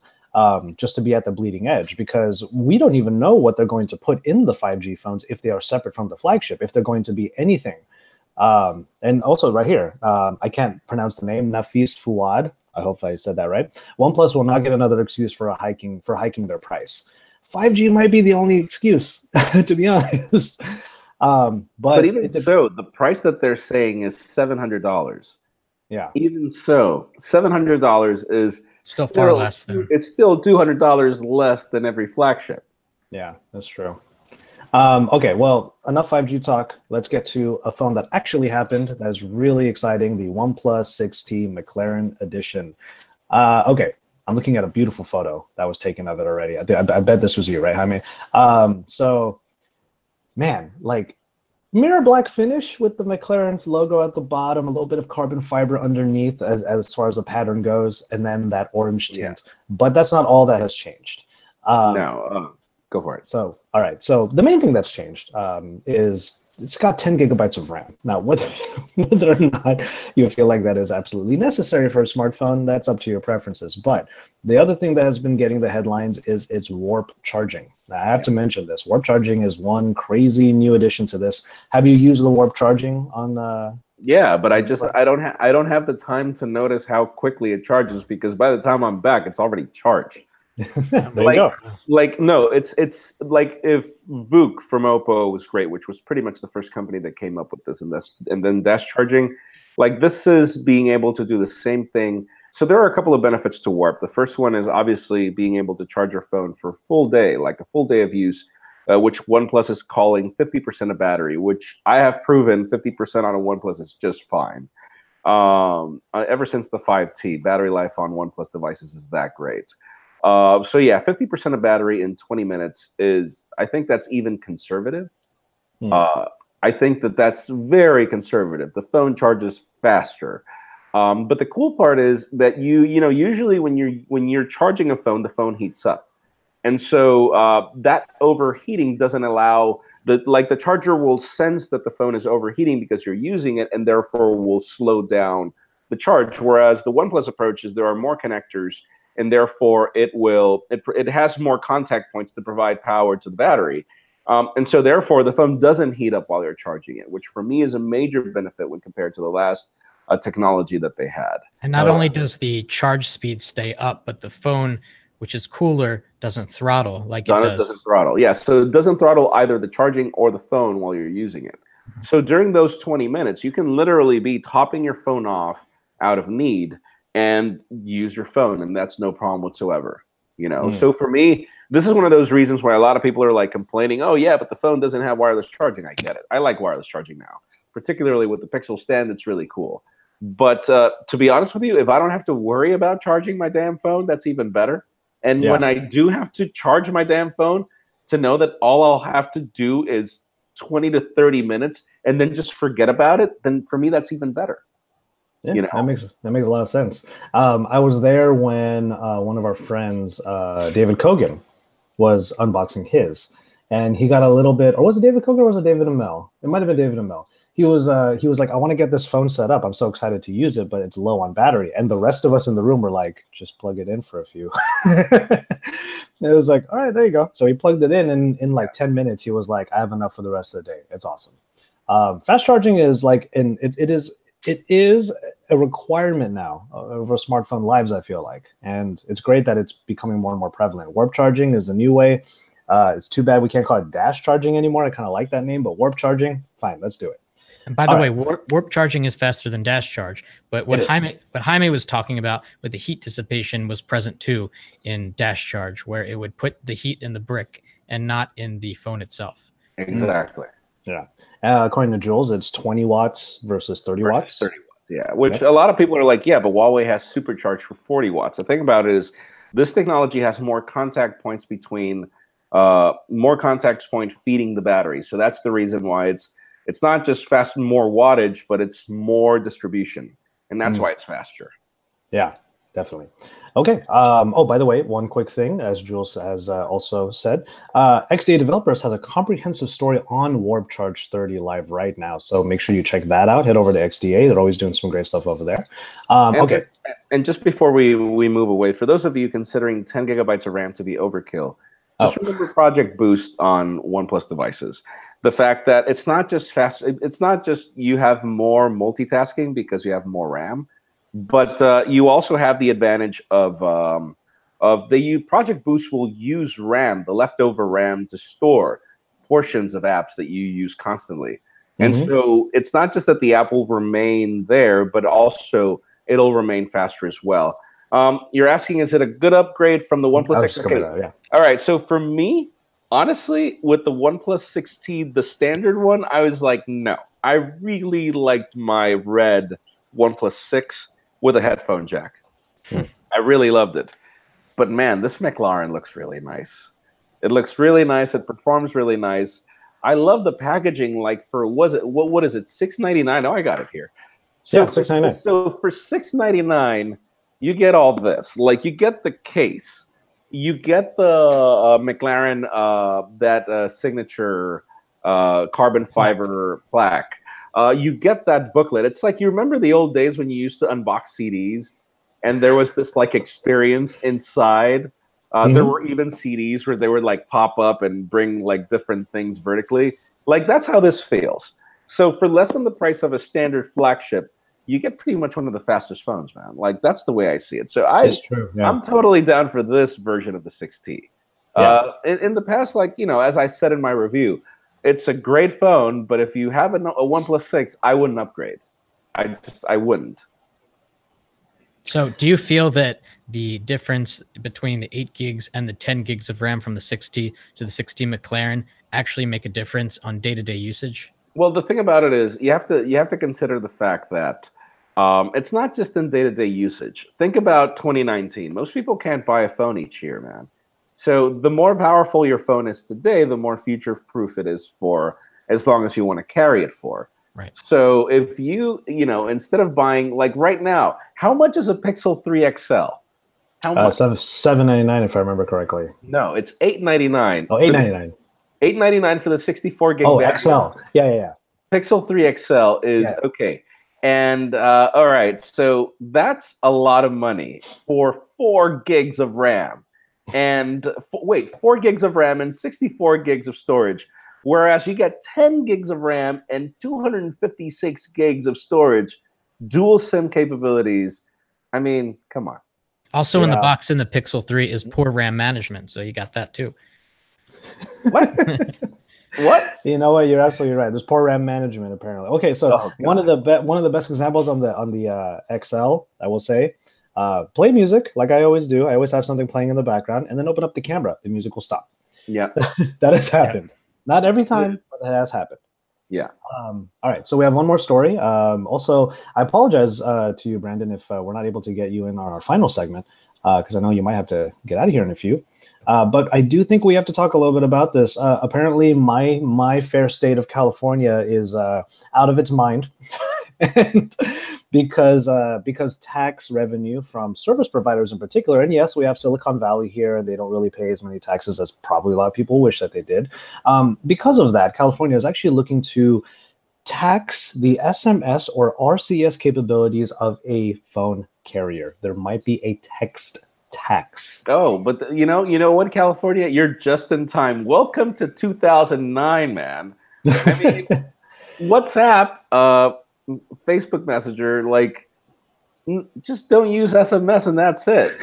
A: Just to be at the bleeding edge, because we don't even know what they're going to put in the 5G phones if they are separate from the flagship, if they're going to be anything. And also right here, I can't pronounce the name, Nafis Fouad. I hope I said that right. OnePlus will not get another excuse for hiking their price. 5G might be the only excuse, to be honest. But
B: even so, the price that they're saying is $700.
A: Yeah.
B: Even so, $700 is
C: still far less than.
B: It's still $200 less than every flagship.
A: Yeah, that's true. Okay, well, enough 5G talk. Let's get to a phone that actually happened. That is really exciting, the OnePlus 6T McLaren Edition. Okay, I'm looking at a beautiful photo that was taken of it already. I bet this was you, right, Jaime? So, man, like, mirror black finish with the McLaren logo at the bottom, a little bit of carbon fiber underneath as far as the pattern goes, and then that orange tint. Yeah. But that's not all that has changed.
B: Go for it.
A: So, all right. So the main thing that's changed is it's got 10 gigabytes of RAM. Now, whether or not you feel like that is absolutely necessary for a smartphone, that's up to your preferences. But the other thing that has been getting the headlines is its warp charging. Now, I have to mention this. Warp charging is one crazy new addition to this. Have you used the warp charging on?
B: Yeah, but I don't have the time to notice how quickly it charges, because by the time I'm back, it's already charged.
A: There you go.
B: Like, no, it's like if VOOC from Oppo was great, which was pretty much the first company that came up with this, and then dash charging. Like, this is being able to do the same thing. So there are a couple of benefits to Warp. The first one is obviously being able to charge your phone for a full day, like a full day of use, which OnePlus is calling 50% of battery, which I have proven 50% on a OnePlus is just fine. Ever since the 5T, battery life on OnePlus devices is that great. So yeah, 50% of battery in 20 minutes is, I think that's even conservative. I think that's very conservative. The phone charges faster. But the cool part is that you know, usually when you're charging a phone, the phone heats up. And so that overheating doesn't allow the charger will sense that the phone is overheating because you're using it, and therefore will slow down the charge. Whereas the OnePlus approach is there are more connectors, and therefore it has more contact points to provide power to the battery. And so therefore the phone doesn't heat up while you're charging it, which for me is a major benefit when compared to the last technology that they had.
C: And not only does the charge speed stay up, but the phone, which is cooler, doesn't throttle like it does. It doesn't
B: throttle, yeah. So it doesn't throttle either the charging or the phone while you're using it. So during those 20 minutes, you can literally be topping your phone off out of need and use your phone, and that's no problem whatsoever. You know, so for me, this is one of those reasons why a lot of people are like complaining, oh yeah, but the phone doesn't have wireless charging. I get it. I like wireless charging now, particularly with the Pixel stand. It's really cool. But to be honest with you, if I don't have to worry about charging my damn phone, that's even better. And when I do have to charge my damn phone, to know that all I'll have to do is 20 to 30 minutes and then just forget about it, then for me, that's even better.
A: Yeah, you know? that makes a lot of sense. I was there when one of our friends, David Kogan, was unboxing his, and he got a little bit, or was it David Kogan or was it David Amell? It might have been David Amell. He was like, I want to get this phone set up. I'm so excited to use it, but it's low on battery. And the rest of us in the room were like, just plug it in for a few. It was like, all right, there you go. So he plugged it in, and in like 10 minutes, he was like, I have enough for the rest of the day. It's awesome. Fast charging is like, and it is a requirement now of our smartphone lives, I feel like. And it's great that it's becoming more and more prevalent. Warp charging is the new way. It's too bad we can't call it dash charging anymore. I kind of like that name, but warp charging, fine, let's do it.
C: And by the way, warp charging is faster than dash charge. But what Jaime was talking about with the heat dissipation was present too in dash charge, where it would put the heat in the brick and not in the phone itself.
B: Exactly.
A: Yeah. According to Jules, it's 20 watts versus 30 watts.
B: 30 watts, yeah. Which a lot of people are like, yeah, but Huawei has supercharged for 40 watts. The thing about it is this technology has more contact points between, more contact point feeding the battery. So that's the reason why it's not just fast, more wattage, but it's more distribution. And that's why it's faster.
A: Yeah, definitely. Okay. Oh, by the way, one quick thing, as Jules has also said, XDA Developers has a comprehensive story on Warp Charge 30 live right now. So make sure you check that out. Head over to XDA. They're always doing some great stuff over there. Okay.
B: And just before we move away, for those of you considering 10 gigabytes of RAM to be overkill, just remember Project Boost on OnePlus devices. The fact that it's not just fast, it's not just you have more multitasking because you have more RAM, but you also have the advantage of the Project Boost will use RAM, the leftover RAM, to store portions of apps that you use constantly. And so it's not just that the app will remain there, but also it'll remain faster as well. You're asking, is it a good upgrade from the OnePlus 6T?
A: Yeah.
B: All right, so for me, honestly, with the OnePlus 6T, the standard one, I was like, no. I really liked my red OnePlus 6 with a headphone jack. I really loved it. But man, this McLaren looks really nice. It looks really nice. It performs really nice. I love the packaging. Like for what is it? $699. Oh, I got it here. So
A: yeah, $699.
B: So for $699, you get all this. Like you get the case. You get the McLaren that signature carbon fiber plaque. You get that booklet. It's like, you remember the old days when you used to unbox CDs and there was this like experience inside. There were even CDs where they would like pop up and bring like different things vertically. Like that's how this feels. So for less than the price of a standard flagship, you get pretty much one of the fastest phones, man. Like that's the way I see it. So I'm totally down for this version of the 6T. Yeah. In the past, like, you know, as I said in my review, it's a great phone, but if you have a OnePlus 6, I wouldn't upgrade. I wouldn't.
C: So do you feel that the difference between the 8 gigs and the 10 gigs of RAM from the 6T to the 6T McLaren actually make a difference on day-to-day usage?
B: Well, the thing about it is you have to consider the fact that it's not just in day-to-day usage. Think about 2019. Most people can't buy a phone each year, man. So the more powerful your phone is today, the more future-proof it is for as long as you want to carry it for.
C: Right.
B: So if you know, instead of buying, like right now, how much is a Pixel 3 XL? How much?
A: $799 if I remember correctly.
B: No, it's $899.
A: Oh, $899.
B: $899 for the 64 gig.
A: Oh, XL. Yeah.
B: Pixel 3 XL is okay. And all right, so that's a lot of money for 4 gigs of RAM. And 4 gigs of RAM and 64 gigs of storage. Whereas you get 10 gigs of RAM and 256 gigs of storage, dual SIM capabilities. I mean, come on.
C: Also in the box in the Pixel 3 is poor RAM management, so you got that too.
B: What? What?
A: You know what? You're absolutely right. There's poor RAM management apparently. Okay, so one of the best examples on the XL, I will say, play music like I always do. I always have something playing in the background, and then open up the camera. The music will stop.
B: Yeah,
A: that has happened. Not every time, but it has happened.
B: Yeah.
A: All right, so we have one more story. Also, I apologize to you, Brandon, if we're not able to get you in on our final segment, because I know you might have to get out of here in a few. But I do think we have to talk a little bit about this. Apparently, my fair state of California is out of its mind, and because tax revenue from service providers in particular, and yes, we have Silicon Valley here, and they don't really pay as many taxes as probably a lot of people wish that they did. Because of that, California is actually looking to tax the SMS or RCS capabilities of a phone carrier. There might be a text tax.
B: Oh, but you know what, California, you're just in time. Welcome to 2009, man. I mean, WhatsApp, Facebook Messenger, like, just don't use SMS and that's it.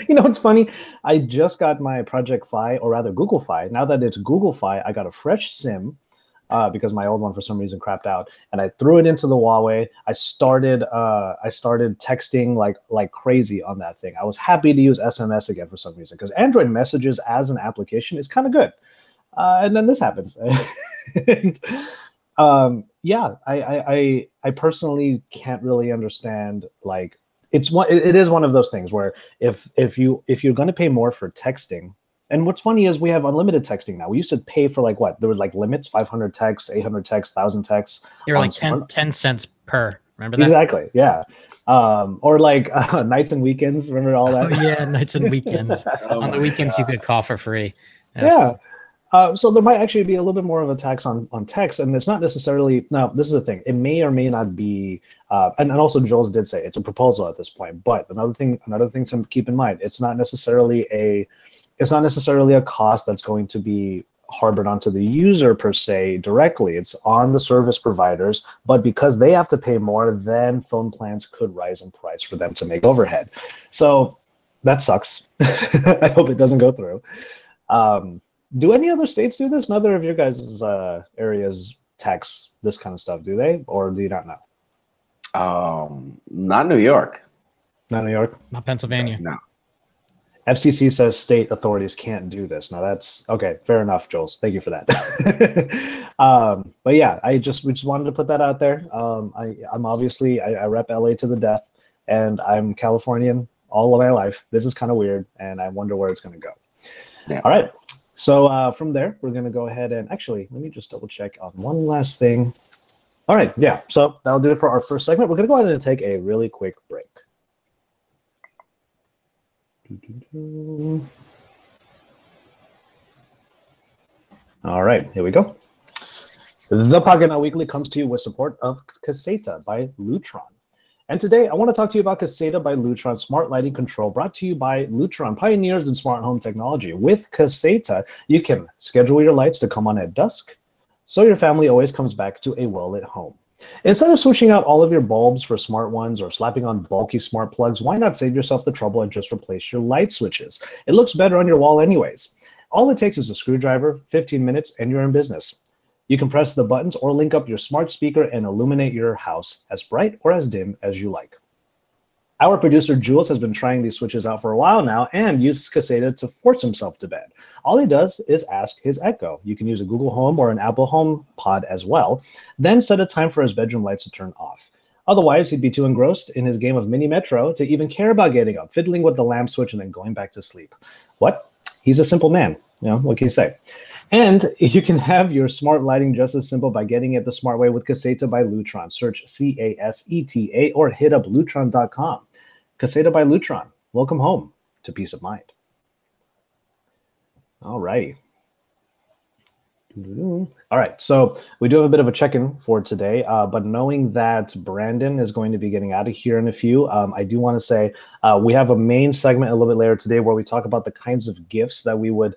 A: You know, it's funny. I just got my Project Fi, or rather Google Fi. Now that it's Google Fi, I got a fresh SIM. Because my old one for some reason crapped out, and I threw it into the Huawei. I started texting like crazy on that thing. I was happy to use SMS again for some reason, because Android Messages as an application is kind of good. And then this happens. And, yeah, I personally can't really understand. Like, it is one of those things where if you're going to pay more for texting. And what's funny is we have unlimited texting now. We used to pay for like what? There were like limits, 500 texts, 800 texts, 1,000 texts.
C: They were like 10 cents per. Remember that?
A: Exactly, yeah. Or like nights and weekends. Remember all that?
C: Oh, yeah, nights and weekends. On the weekends, you could call for free.
A: Yeah. So there might actually be a little bit more of a tax on text, and it's not necessarily. Now, this is the thing. It may or may not be. And also, Jules did say it's a proposal at this point. But another thing to keep in mind, it's not necessarily a cost that's going to be harbored onto the user per se directly. It's on the service providers, but because they have to pay more, then phone plans could rise in price for them to make overhead. So that sucks. I hope it doesn't go through. Do any other states do this? None of your guys' areas tax this kind of stuff, do they? Or do you not know?
B: Not New York.
A: Not New York?
C: Not Pennsylvania.
B: No.
A: FCC says state authorities can't do this. Now that's okay. Fair enough, Jules. Thank you for that. But yeah, we just wanted to put that out there. I'm obviously I rep LA to the death, and I'm Californian all of my life. This is kind of weird, and I wonder where it's going to go.
B: Yeah.
A: All right. So from there, we're going to go ahead and actually let me just double check on one last thing. All right. Yeah. So that'll do it for our first segment. We're going to go ahead and take a really quick break. All right, here we go. The Pocketnow Weekly comes to you with support of Caseta by Lutron. And today, I want to talk to you about Caseta by Lutron Smart Lighting Control, brought to you by Lutron, pioneers in smart home technology. With Caseta, you can schedule your lights to come on at dusk, so your family always comes back to a well-lit home. Instead of switching out all of your bulbs for smart ones or slapping on bulky smart plugs, why not save yourself the trouble and just replace your light switches? It looks better on your wall anyways. All it takes is a screwdriver, 15 minutes, and you're in business. You can press the buttons or link up your smart speaker and illuminate your house as bright or as dim as you like. Our producer, Jules, has been trying these switches out for a while now and uses Caseta to force himself to bed. All he does is ask his Echo. You can use a Google Home or an Apple Home Pod as well. Then set a time for his bedroom lights to turn off. Otherwise, he'd be too engrossed in his game of Mini Metro to even care about getting up, fiddling with the lamp switch, and then going back to sleep. What? He's a simple man. You know, what can you say? And you can have your smart lighting just as simple by getting it the smart way with Caseta by Lutron. Search Caseta or hit up lutron.com. Caseta by Lutron. Welcome home to peace of mind. All right. All right, so we do have a bit of a check-in for today, but knowing that Brandon is going to be getting out of here in a few, I do want to say we have a main segment a little bit later today where we talk about the kinds of gifts that we would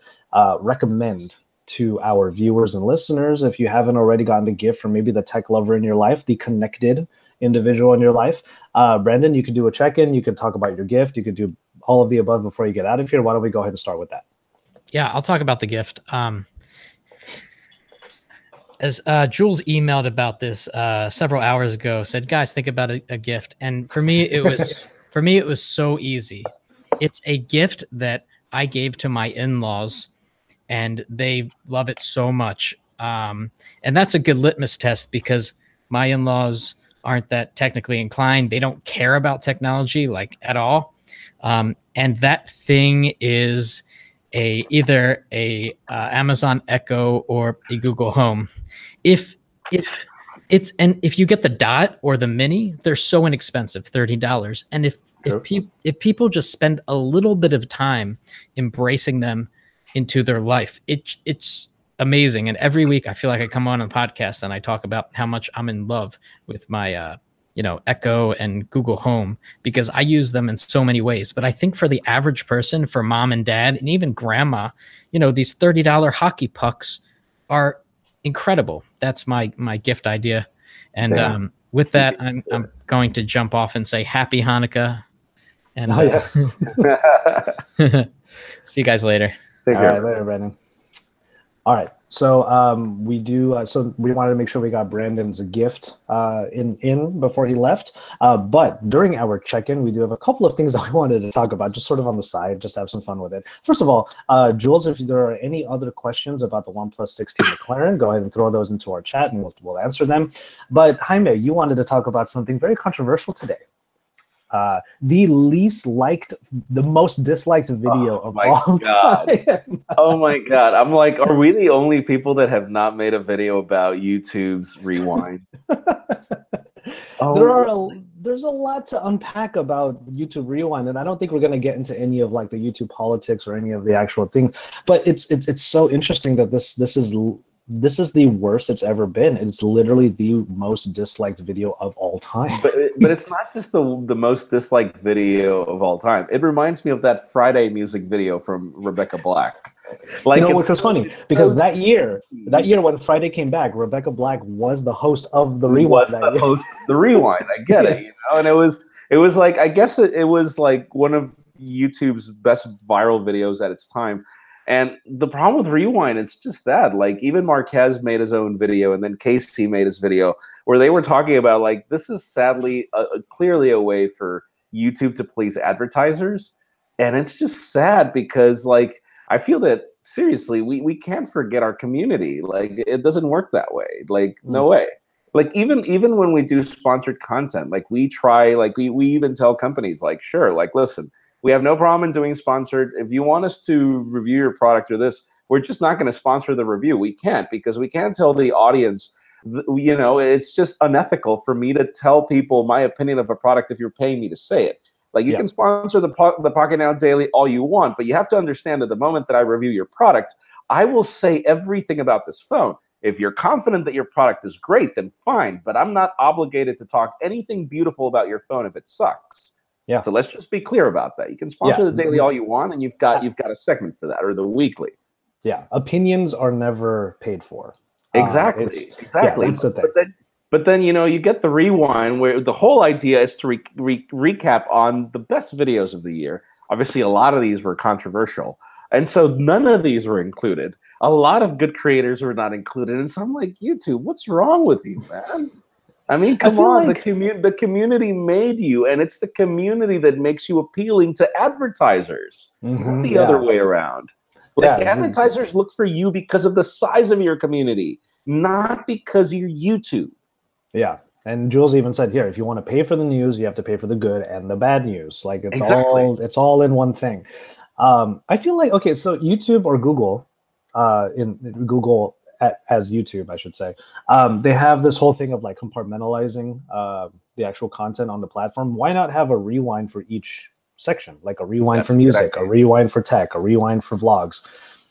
A: recommend to our viewers and listeners. If you haven't already gotten a gift from maybe the tech lover in your life, the connected individual in your life, Brandon, you could do a check-in, you could talk about your gift, you could do all of the above before you get out of here. Why don't we go ahead and start with that?
C: Yeah, I'll talk about the gift. As Jules emailed about this several hours ago, said, "Guys, think about a gift." And for me, it was so easy. It's a gift that I gave to my in-laws, and they love it so much. And that's a good litmus test because my in-laws aren't that technically inclined. They don't care about technology like at all. And that thing is either a Amazon Echo or a Google Home. If if you get the Dot or the Mini, they're so inexpensive, $30. And if people just spend a little bit of time embracing them into their life, it's amazing. And every week I feel like I come on a podcast and I talk about how much I'm in love with my Echo and Google Home because I use them in so many ways. But I think for the average person, for mom and dad, and even grandma, these $30 hockey pucks are incredible. That's my gift idea. And with that, I'm going to jump off and say Happy Hanukkah. And
A: yes.
C: See you guys later.
A: All right, later, Brandon. All right. So we wanted to make sure we got Brandon's gift in before he left. But during our check-in, we do have a couple of things that I wanted to talk about, just sort of on the side, just to have some fun with it. First of all, Jules, if there are any other questions about the OnePlus 16 McLaren, go ahead and throw those into our chat and we'll answer them. But Jaime, you wanted to talk about something very controversial today. The most disliked video of all time.
B: Oh my God. I'm like, are we the only people that have not made a video about YouTube's Rewind?
A: There's a lot to unpack about YouTube Rewind, and I don't think we're going to get into any of like the YouTube politics or any of the actual things. But it's so interesting that this is the worst it's ever been. It's literally the most disliked video of all time.
B: But it's not just the most disliked video of all time. It reminds me of that Friday music video from Rebecca Black. Like,
A: which was funny because that year when Friday came back, Rebecca Black was the host of the Rewind.
B: The Rewind. I get it, and it was like, I guess it was like one of YouTube's best viral videos at its time. And the problem with Rewind, it's just that, like, even Marquez made his own video, and then Casey made his video, where they were talking about, like, this is sadly clearly a way for YouTube to please advertisers. And it's just sad because, like, I feel that, seriously, we can't forget our community. Like, it doesn't work that way. Like, no way. Like, even when we do sponsored content, like, we try, like, we even tell companies, like, sure, like, listen, we have no problem in doing sponsored. If you want us to review your product or this, we're just not going to sponsor the review. We can't, because we can't tell the audience, it's just unethical for me to tell people my opinion of a product if you're paying me to say it. Like, you can sponsor the Pocketnow Daily all you want, but you have to understand that the moment that I review your product, I will say everything about this phone. If you're confident that your product is great, then fine, but I'm not obligated to talk anything beautiful about your phone if it sucks.
A: Yeah.
B: So let's just be clear about that. You can sponsor the daily all you want, and you've got a segment for that, or the weekly.
A: Yeah, opinions are never paid for.
B: Exactly.
A: Yeah, that's the thing.
B: But then you get the Rewind, where the whole idea is to recap on the best videos of the year. Obviously, a lot of these were controversial, and so none of these were included. A lot of good creators were not included, and so I'm like, YouTube, what's wrong with you, man? I mean, come on, like the community made you, and it's the community that makes you appealing to advertisers, not the other way around. Like, advertisers look for you because of the size of your community, not because you're YouTube.
A: Yeah, and Jules even said here, if you want to pay for the news, you have to pay for the good and the bad news. Like, it's all in one thing. I feel like, okay, so YouTube or Google, Google as YouTube, I should say, they have this whole thing of like compartmentalizing the actual content on the platform. Why not have a rewind for each section, like a rewind for music, a rewind for tech, a rewind for vlogs?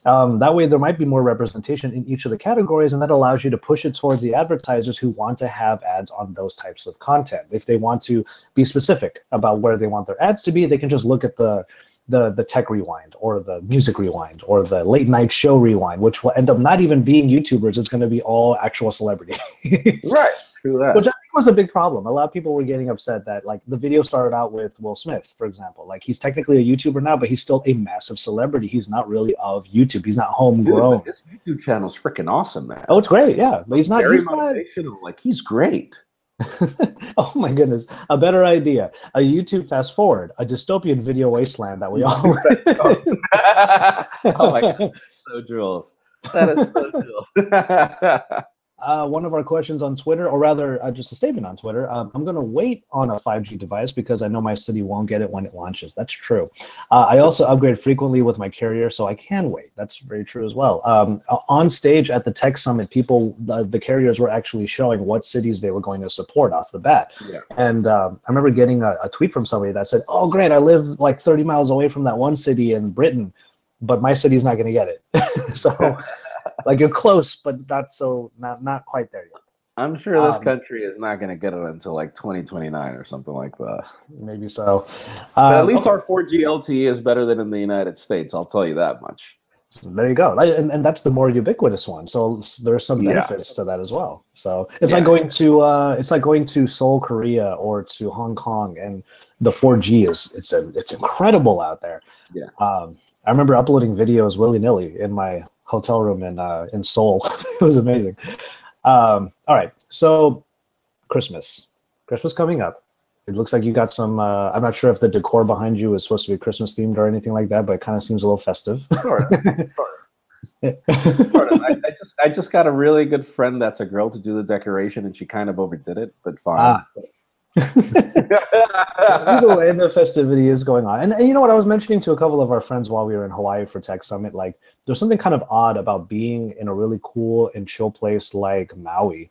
A: That way there might be more representation in each of the categories, and that allows you to push it towards the advertisers who want to have ads on those types of content. If they want to be specific about where they want their ads to be, they can just look at the tech rewind or the music rewind or the late night show rewind, which will end up not even being YouTubers. It's going to be all actual celebrities.
B: Right. True that.
A: Which I think was a big problem. A lot of people were getting upset that, like, the video started out with Will Smith, for example. Like, he's technically a YouTuber now, but he's still a massive celebrity. He's not really of YouTube. He's not homegrown.
B: Dude, his YouTube channel's freaking awesome, man.
A: Oh, it's great. Yeah. But he's not
B: motivational. Like, he's great.
A: Oh my goodness, a better idea. A YouTube fast forward, a dystopian video wasteland that we all
B: Oh my God. So Jules. That is so cool.
A: One of our questions on Twitter, or rather just a statement on Twitter, I'm going to wait on a 5G device because I know my city won't get it when it launches. That's true. I also upgrade frequently with my carrier, so I can wait. That's very true as well. On stage at the Tech Summit, the carriers were actually showing what cities they were going to support off the bat.
B: Yeah.
A: And I remember getting a tweet from somebody that said, "Oh, great, I live like 30 miles away from that one city in Britain, but my city's not going to get it." So... like you're close, but not quite there yet.
B: I'm sure this country is not going to get it until like 2029 or something like that.
A: Maybe so.
B: But at least our 4G LTE is better than in the United States. I'll tell you that much.
A: There you go, and that's the more ubiquitous one. So there's some benefits to that as well. So it's like going to Seoul, Korea, or to Hong Kong, and the 4G it's incredible out there.
B: Yeah.
A: I remember uploading videos willy-nilly in my hotel room in Seoul. It was amazing. All right, so Christmas coming up. It looks like you got some. I'm not sure if the decor behind you is supposed to be Christmas themed or anything like that, but it kind of seems a little festive.
B: Sort of. I just got a really good friend that's a girl to do the decoration, and she kind of overdid it, but fine.
A: Either way, the festivity is going on. And you know what, I was mentioning to a couple of our friends while we were in Hawaii for Tech Summit, like there's something kind of odd about being in a really cool and chill place like Maui,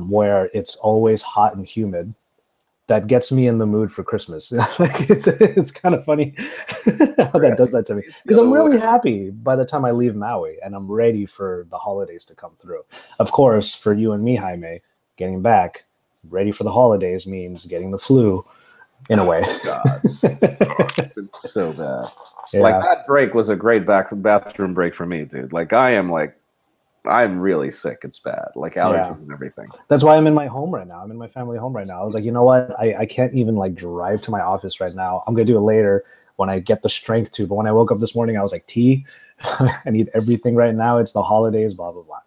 A: where it's always hot and humid. That gets me in the mood for Christmas. Like it's kind of funny how that does that to me, because I'm really happy by the time I leave Maui and I'm ready for the holidays to come through. Of course, for you and me, Jaime, getting back ready for the holidays means getting the flu in a way.
B: God. It's been so bad. Yeah. Like that break was a great bathroom break for me, dude. Like I'm really sick. It's bad. Like allergies and everything.
A: That's why I'm in my home right now. I'm in my family home right now. I was like, you know what? I can't even like drive to my office right now. I'm going to do it later when I get the strength to. But when I woke up this morning, I was like, I need everything right now. It's the holidays, blah, blah, blah.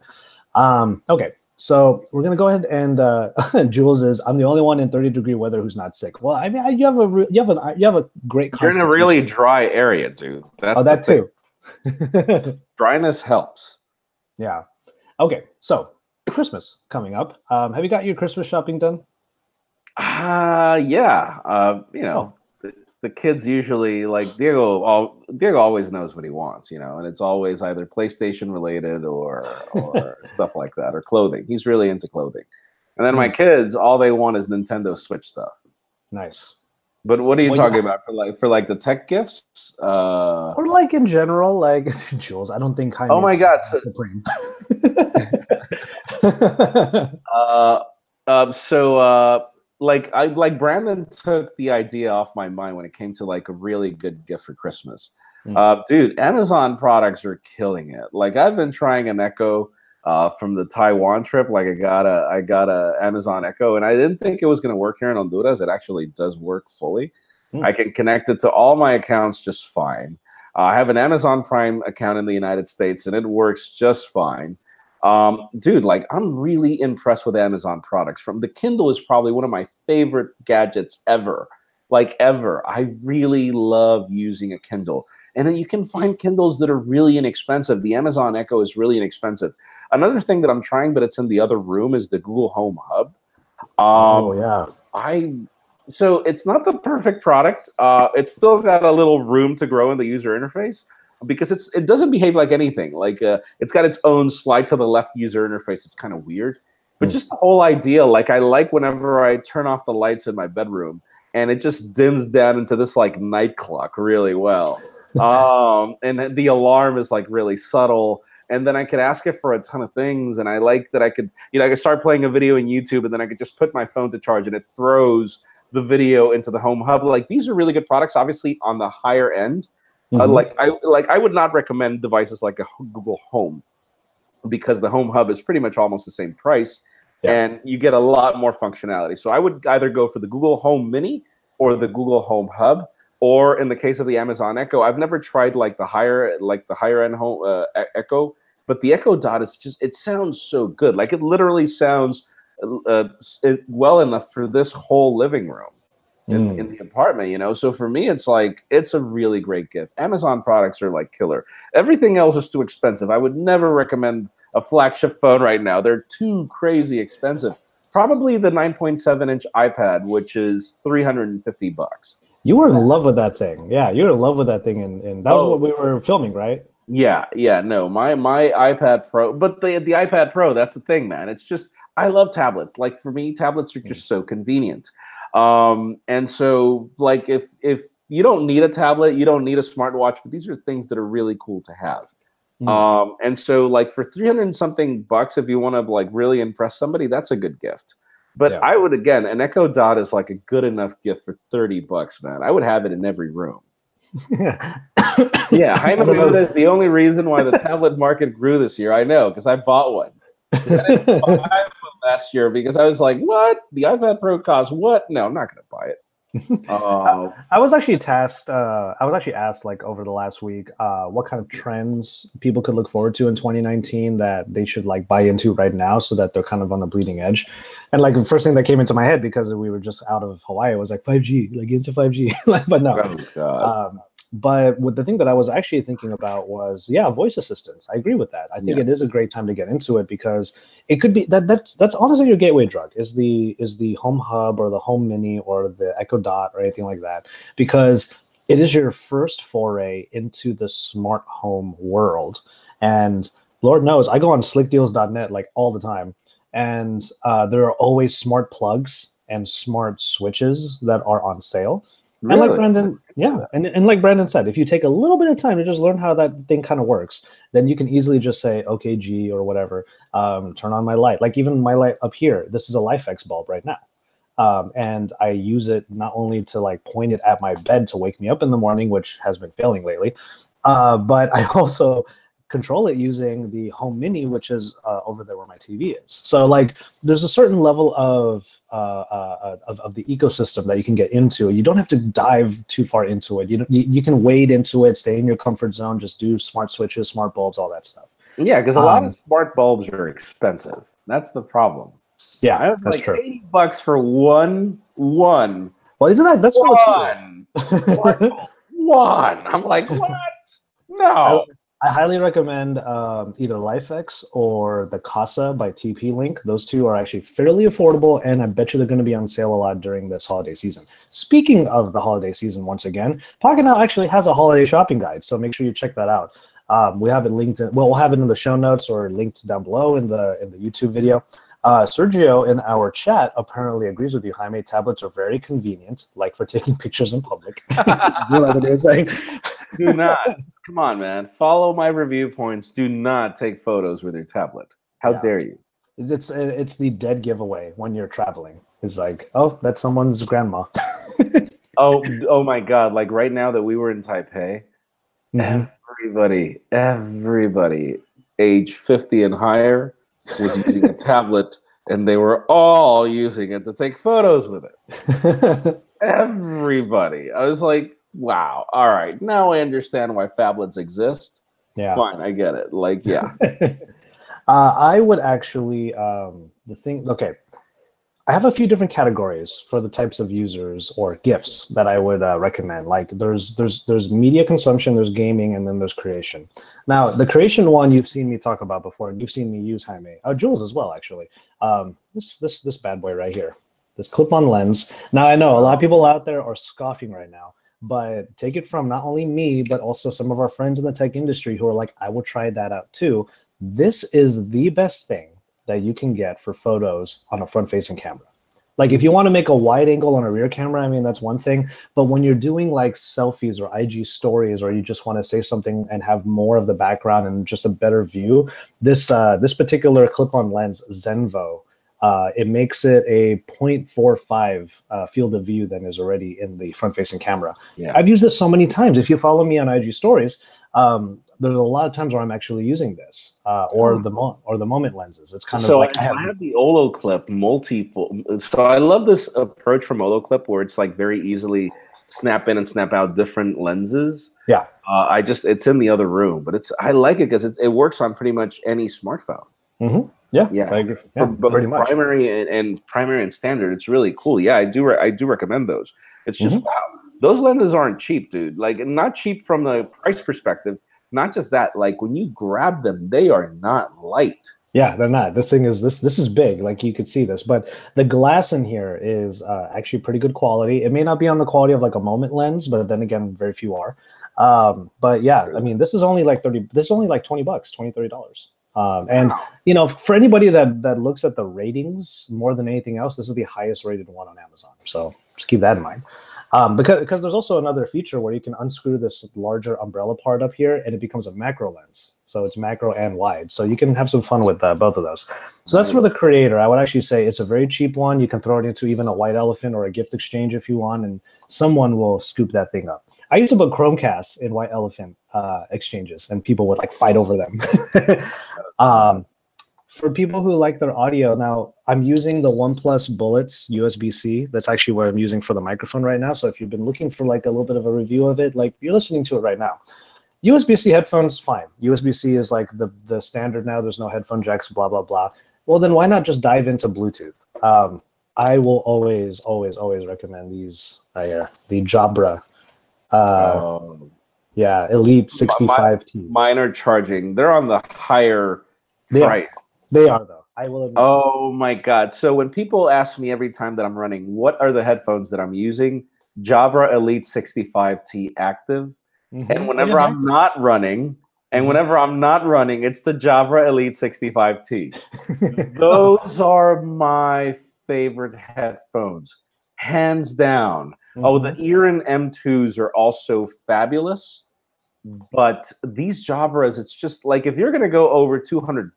A: Okay. So we're gonna go ahead and Jules is. I'm the only one in 30-degree weather who's not sick. Well, I mean, you have a great.
B: You're in a really dry area, dude. That's
A: that too.
B: Dryness helps.
A: Yeah. Okay. So Christmas coming up. Have you got your Christmas shopping done?
B: Yeah. You know, the kids usually like Diego always knows what he wants, you know, and it's always either PlayStation related or stuff like that, or clothing. He's really into clothing. And then my kids, all they want is Nintendo Switch stuff.
A: Nice.
B: But what are you talking about for like the tech gifts?
A: Or like in general, like Jules, I don't think
B: oh my God. Like Brandon took the idea off my mind when it came to like a really good gift for Christmas. Dude, Amazon products are killing it. Like I've been trying an Echo from the Taiwan trip. Like I got a Amazon Echo, and I didn't think it was going to work here in Honduras. It actually does work fully. I can connect it to all my accounts just fine. I have an Amazon Prime account in the United States, and it works just fine. Dude, like I'm really impressed with Amazon products. The Kindle is probably one of my favorite gadgets ever. Like ever. I really love using a Kindle. And then you can find Kindles that are really inexpensive. The Amazon Echo is really inexpensive. Another thing that I'm trying, but it's in the other room, is the Google Home Hub. So it's not the perfect product. It's still got a little room to grow in the user interface, because it doesn't behave like anything. Like it's got its own slide to the left user interface. It's kind of weird, but just the whole idea. Like I like whenever I turn off the lights in my bedroom, and it just dims down into this like night clock really well. And the alarm is like really subtle. And then I could ask it for a ton of things. And I like that I could start playing a video in YouTube, and then I could just put my phone to charge, and it throws the video into the Home Hub. Like these are really good products, obviously on the higher end. I would not recommend devices like a Google Home, because the Home Hub is pretty much almost the same price, and you get a lot more functionality. So I would either go for the Google Home Mini or the Google Home Hub, or in the case of the Amazon Echo, I've never tried like the higher end home Echo, but the Echo Dot is it sounds so good. Like it literally sounds well enough for this whole living room. in the apartment, you know? So for me, it's like, it's a really great gift. Amazon products are like killer. Everything else is too expensive. I would never recommend a flagship phone right now. They're too crazy expensive. Probably the 9.7-inch iPad, which is $350.
A: You were in love with that thing. Yeah, you were in love with that thing, and that was what we were filming, right?
B: Yeah, no, my iPad Pro, but the iPad Pro, that's the thing, man. It's just, I love tablets. Like for me, tablets are just so convenient. And so like if you don't need a tablet, you don't need a smartwatch, but these are things that are really cool to have. And so like for 300 and something bucks, if you want to like really impress somebody, that's a good gift. But I would, again, an Echo Dot is like a good enough gift for 30 bucks, man. I would have it in every room. Yeah, Jaime Luna is the only reason why the tablet market grew this year. I know, because I bought one. I didn't buy one last year because I was like, what? The iPad Pro costs what? No, I'm not going to buy it.
A: I was actually asked like over the last week what kind of trends people could look forward to in 2019 that they should like buy into right now so that they're kind of on the bleeding edge. And like the first thing that came into my head, because we were just out of Hawaii, was like 5G, like into 5G. But no.
B: Oh, God.
A: But with the thing that I was actually thinking about was, voice assistants. I agree with that. I think it is a great time to get into it because it could be that's honestly your gateway drug is the Home Hub or the Home Mini or the Echo Dot or anything like that, because it is your first foray into the smart home world. And Lord knows, I go on slickdeals.net like all the time, and there are always smart plugs and smart switches that are on sale. Really? And like Brandon, and like Brandon said, if you take a little bit of time to just learn how that thing kind of works, then you can easily just say, okay, G or whatever, turn on my light. Like even my light up here, this is a LifeX bulb right now. And I use it not only to like point it at my bed to wake me up in the morning, which has been failing lately, but I also control it using the Home Mini, which is over there where my TV is. So like there's a certain level of the ecosystem that you can get into. You don't have to dive too far into it. You can wade into it, stay in your comfort zone, just do smart switches, smart bulbs, all that stuff.
B: Yeah, because a lot of smart bulbs are expensive. That's the problem.
A: Yeah,
B: I was
A: that's
B: like
A: true.
B: $80 for one. Well,
A: isn't that's
B: one? One. I'm like, what? No.
A: I highly recommend either LifeX or the Casa by TP-Link. Those two are actually fairly affordable, and I bet you they're going to be on sale a lot during this holiday season. Speaking of the holiday season, once again, Pocketnow actually has a holiday shopping guide, so make sure you check that out. We have it linked. We'll have it in the show notes or linked down below in the YouTube video. Sergio in our chat apparently agrees with you, Jaime. Tablets are very convenient, like for taking pictures in public. Realize what he was saying.
B: Do not. Come on, man. Follow my review points. Do not take photos with your tablet. How dare you?
A: It's the dead giveaway when you're traveling. It's like, oh, that's someone's grandma.
B: oh my God. Like right now that we were in Taipei, everybody age 50 and higher was using a tablet, and they were all using it to take photos with it. Everybody. I was like, wow. All right. Now I understand why phablets exist. Yeah. Fine. I get it. Like, yeah.
A: I would actually, okay. I have a few different categories for the types of users or gifts that I would recommend. Like there's media consumption, there's gaming, and then there's creation. Now, the creation one you've seen me talk about before, and you've seen me use, Jaime. Jules as well, actually. This bad boy right here, this clip-on lens. Now, I know a lot of people out there are scoffing right now, but take it from not only me, but also some of our friends in the tech industry who are like, I will try that out too. This is the best thing that you can get for photos on a front-facing camera. Like if you want to make a wide angle on a rear camera, I mean, that's one thing. But when you're doing like selfies or IG stories, or you just want to say something and have more of the background and just a better view, this particular clip-on lens, Zenvo, it makes it a 0.45 field of view than is already in the front-facing camera. Yeah. I've used this so many times. If you follow me on IG stories, there's a lot of times where I'm actually using this or the moment lenses. It's kind of like
B: I have the Olo Clip multiple. So I love this approach from Olo Clip where it's like very easily snap in and snap out different lenses.
A: Yeah.
B: It's in the other room, but I like it because it works on pretty much any smartphone.
A: Mm-hmm. Yeah,
B: I agree. For both primary and standard, it's really cool. Yeah, I do recommend those. It's just wow. Those lenses aren't cheap, dude. Like, not cheap from the price perspective. Not just that, like when you grab them, they are not light.
A: Yeah, they're not. This thing is this is big. Like you could see this, but the glass in here is actually pretty good quality. It may not be on the quality of like a Moment lens, but then again, very few are. But yeah, I mean, this is only like $30. This is only like $20, $20-$30. And you know, for anybody that looks at the ratings more than anything else, this is the highest rated one on Amazon. So just keep that in mind. Because there's also another feature where you can unscrew this larger umbrella part up here, and it becomes a macro lens. So it's macro and wide. So you can have some fun with both of those. So that's for the creator. I would actually say it's a very cheap one. You can throw it into even a white elephant or a gift exchange if you want, and someone will scoop that thing up. I used to put Chromecasts in white elephant exchanges, and people would like fight over them. For people who like their audio, now I'm using the OnePlus Bullets USB-C. That's actually what I'm using for the microphone right now. So if you've been looking for like a little bit of a review of it, like you're listening to it right now. USB-C headphones, fine. USB-C is like the standard now. There's no headphone jacks, blah, blah, blah. Well, then why not just dive into Bluetooth? I will always, always, always recommend these right here. The Jabra. Yeah, Elite 65T.
B: Mine are charging. They're on the higher price.
A: They are, though. I will admit.
B: Oh, my God. So when people ask me every time that I'm running, what are the headphones that I'm using? Jabra Elite 65T Active. And whenever I'm not running, it's the Jabra Elite 65T. Those are my favorite headphones, hands down. Oh, the Erin M2s are also fabulous. But these Jabras, it's just like if you're going to go over $200,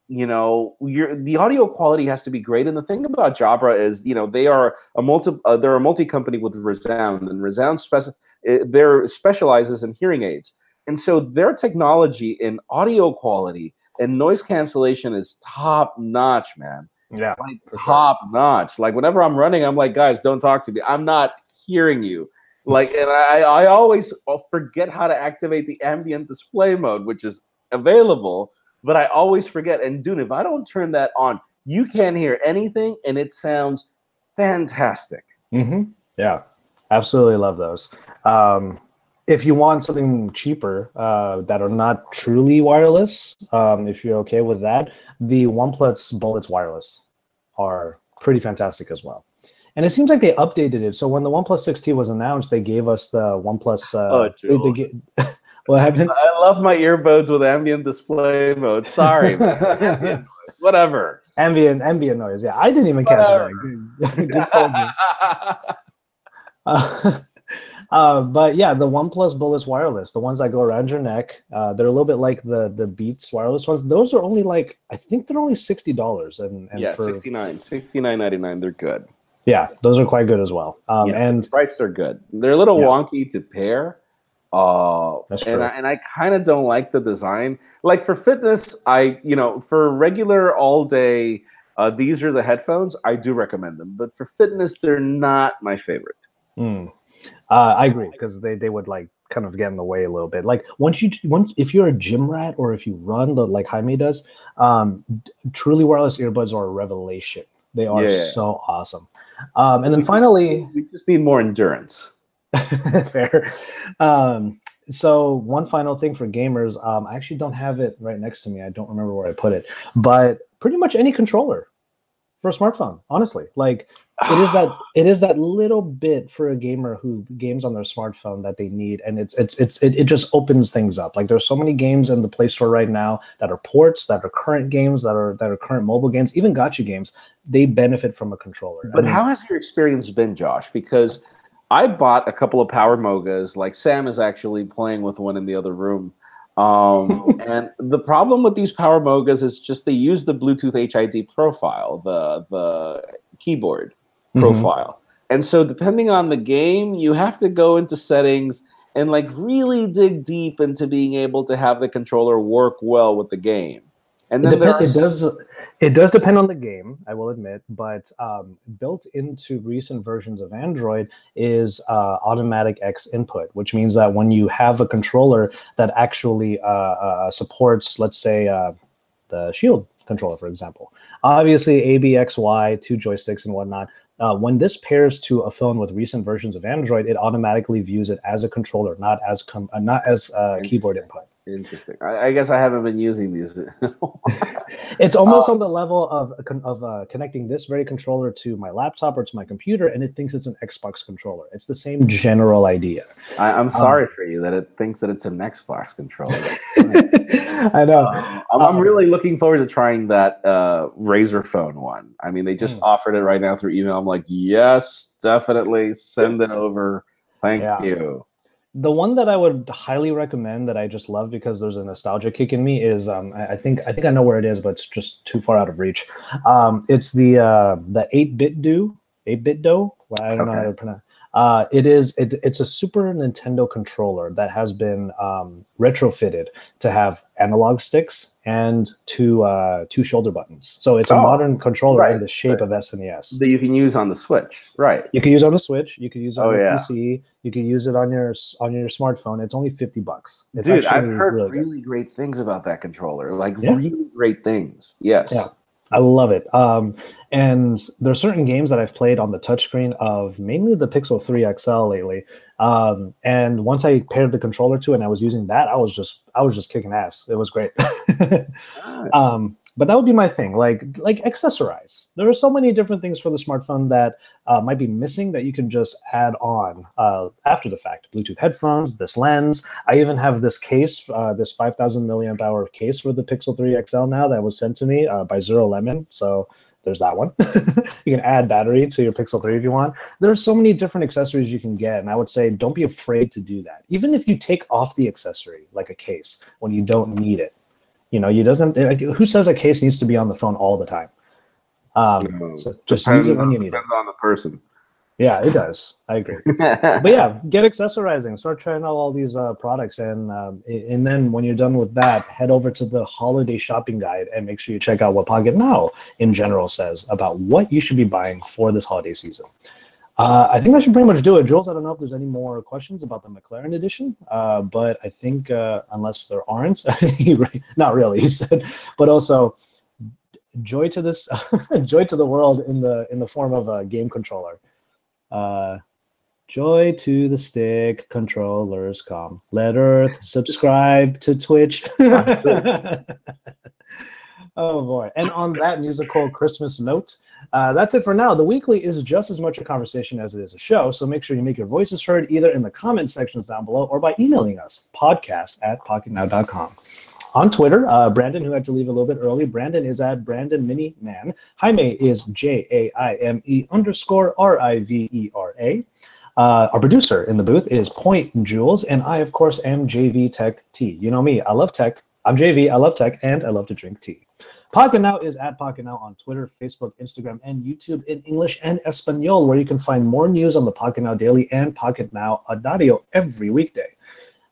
B: you know, the audio quality has to be great. And the thing about Jabra is, you know, they're a multi company with Resound, and Resound specializes in hearing aids. And so their technology in audio quality and noise cancellation is top notch, man.
A: Yeah,
B: like top notch. Like whenever I'm running, I'm like, guys, don't talk to me. I'm not hearing you. Like, and I always forget how to activate the ambient display mode, which is available. But I always forget. And dude, if I don't turn that on, you can't hear anything, and it sounds fantastic.
A: Yeah, absolutely love those. If you want something cheaper that are not truly wireless, if you're okay with that, the OnePlus Bullets wireless are pretty fantastic as well. And it seems like they updated it. So when the OnePlus 6T was announced, they gave us the OnePlus. What happened?
B: I love my earbuds with ambient display mode. Sorry, man. Whatever.
A: Ambient noise. Yeah, I didn't even catch that. Good call, but yeah, the OnePlus Bullets wireless, the ones that go around your neck, they're a little bit like the Beats wireless ones. Those are only like, I think they're only $60, and
B: yeah, $69.99. They're good.
A: Yeah, those are quite good as well. And
B: the price, they're good. They're a little wonky to pair.
A: That's true.
B: And I kind of don't like the design. Like for fitness, for regular all day, these are the headphones. I do recommend them, but for fitness, they're not my favorite.
A: I agree, because they would like kind of get in the way a little bit. Like if you're a gym rat or if you run, like Jaime does, truly wireless earbuds are a revelation. They are so awesome. And then finally,
B: we just need more endurance.
A: Fair. So one final thing for gamers, I actually don't have it right next to me. I don't remember where I put it, but pretty much any controller for a smartphone, honestly. Like it is that little bit for a gamer who games on their smartphone that they need, and it just opens things up. Like there's so many games in the Play Store right now that are ports, that are current games, that are current mobile games, even gacha games. They benefit from a controller.
B: But how has your experience been, Josh? Because I bought a couple of Power Mogas. Like Sam is actually playing with one in the other room. And the problem with these Power Mogas is just they use the Bluetooth HID profile, the keyboard profile. And so depending on the game, you have to go into settings and like really dig deep into being able to have the controller work well with the game. And then
A: it does depend on the game, I will admit, but built into recent versions of Android is automatic X input, which means that when you have a controller that actually supports, let's say, the Shield controller, for example, obviously A, B, X, Y, 2 joysticks and whatnot, When this pairs to a phone with recent versions of Android, it automatically views it as a controller, not as keyboard input.
B: Interesting. I guess I haven't been using these.
A: It's almost on the level of connecting this very controller to my laptop or to my computer, and it thinks it's an Xbox controller. It's the same general idea.
B: I'm sorry for you that it thinks that it's an Xbox controller.
A: I know.
B: I'm really looking forward to trying that Razer phone one. I mean, they just offered it right now through email. I'm like, yes, definitely send it over. Thank you.
A: The one that I would highly recommend that I just love because there's a nostalgia kick in me is I think I know where it is, but it's just too far out of reach. It's the 8-bit do. Well, I don't know how to pronounce. It's a Super Nintendo controller that has been retrofitted to have analog sticks and two shoulder buttons. So it's a modern controller in the shape of SNES
B: that you can use on the Switch. Right.
A: You can use on the Switch. You can use it on your PC. You can use it on your smartphone. It's only $50. It's
B: Dude, I've heard really great things about that controller. Like really great things. Yes.
A: Yeah. I love it. And there are certain games that I've played on the touchscreen of mainly the Pixel 3 XL lately. And once I paired the controller to it and I was using that, I was just kicking ass. It was great. But that would be my thing, like accessorize. There are so many different things for the smartphone that might be missing that you can just add on after the fact. Bluetooth headphones, this lens. I even have this case, this 5,000 milliamp hour case for the Pixel 3 XL now that was sent to me by Zero Lemon. So there's that one. You can add battery to your Pixel 3 if you want. There are so many different accessories you can get, and I would say don't be afraid to do that. Even if you take off the accessory, like a case, when you don't need it. You know, who says a case needs to be on the phone all the time? So just use it when you need it.
B: Depends on the person.
A: Yeah, it does. I agree. But yeah, get accessorizing. Start trying out all these products, and then when you're done with that, head over to the holiday shopping guide and make sure you check out what Pocketnow in general says about what you should be buying for this holiday season. I think that should pretty much do it. Jules, I don't know if there's any more questions about the McLaren edition, but I think unless there aren't, not really, he said. But also, joy to this, joy to the world in the form of a game controller. Joy to the stick controllers come. Let Earth subscribe to Twitch. Oh boy! And on that musical Christmas note. That's it for now. The weekly is just as much a conversation as it is a show, so make sure you make your voices heard either in the comment sections down below or by emailing us, podcast@pocketnow.com. On Twitter, Brandon, who had to leave a little bit early, Brandon is at Brandon Miniman. Jaime is JAIME_RIVERA. Our producer in the booth is Point Jules, and I, of course, am JV Tech Tea. You know me, I love tech. I'm JV, I love tech, and I love to drink tea. Pocketnow is at Pocketnow on Twitter, Facebook, Instagram, and YouTube in English and Espanol, where you can find more news on the Pocketnow Daily and Pocketnow Audio every weekday.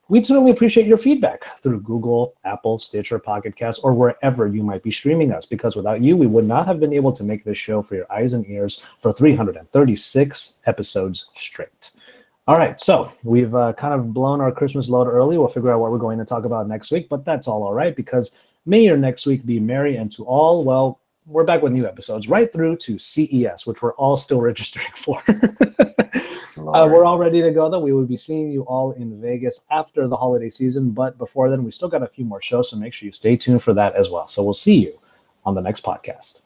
A: We'd certainly appreciate your feedback through Google, Apple, Stitcher, Pocket Cast, or wherever you might be streaming us, because without you, we would not have been able to make this show for your eyes and ears for 336 episodes straight. All right, so we've kind of blown our Christmas load early. We'll figure out what we're going to talk about next week, but that's all right, because may your next week be merry, and to all, well, we're back with new episodes right through to CES, which we're all still registering for. We're all ready to go, though. We will be seeing you all in Vegas after the holiday season, but before then, we still got a few more shows, so make sure you stay tuned for that as well. So we'll see you on the next podcast.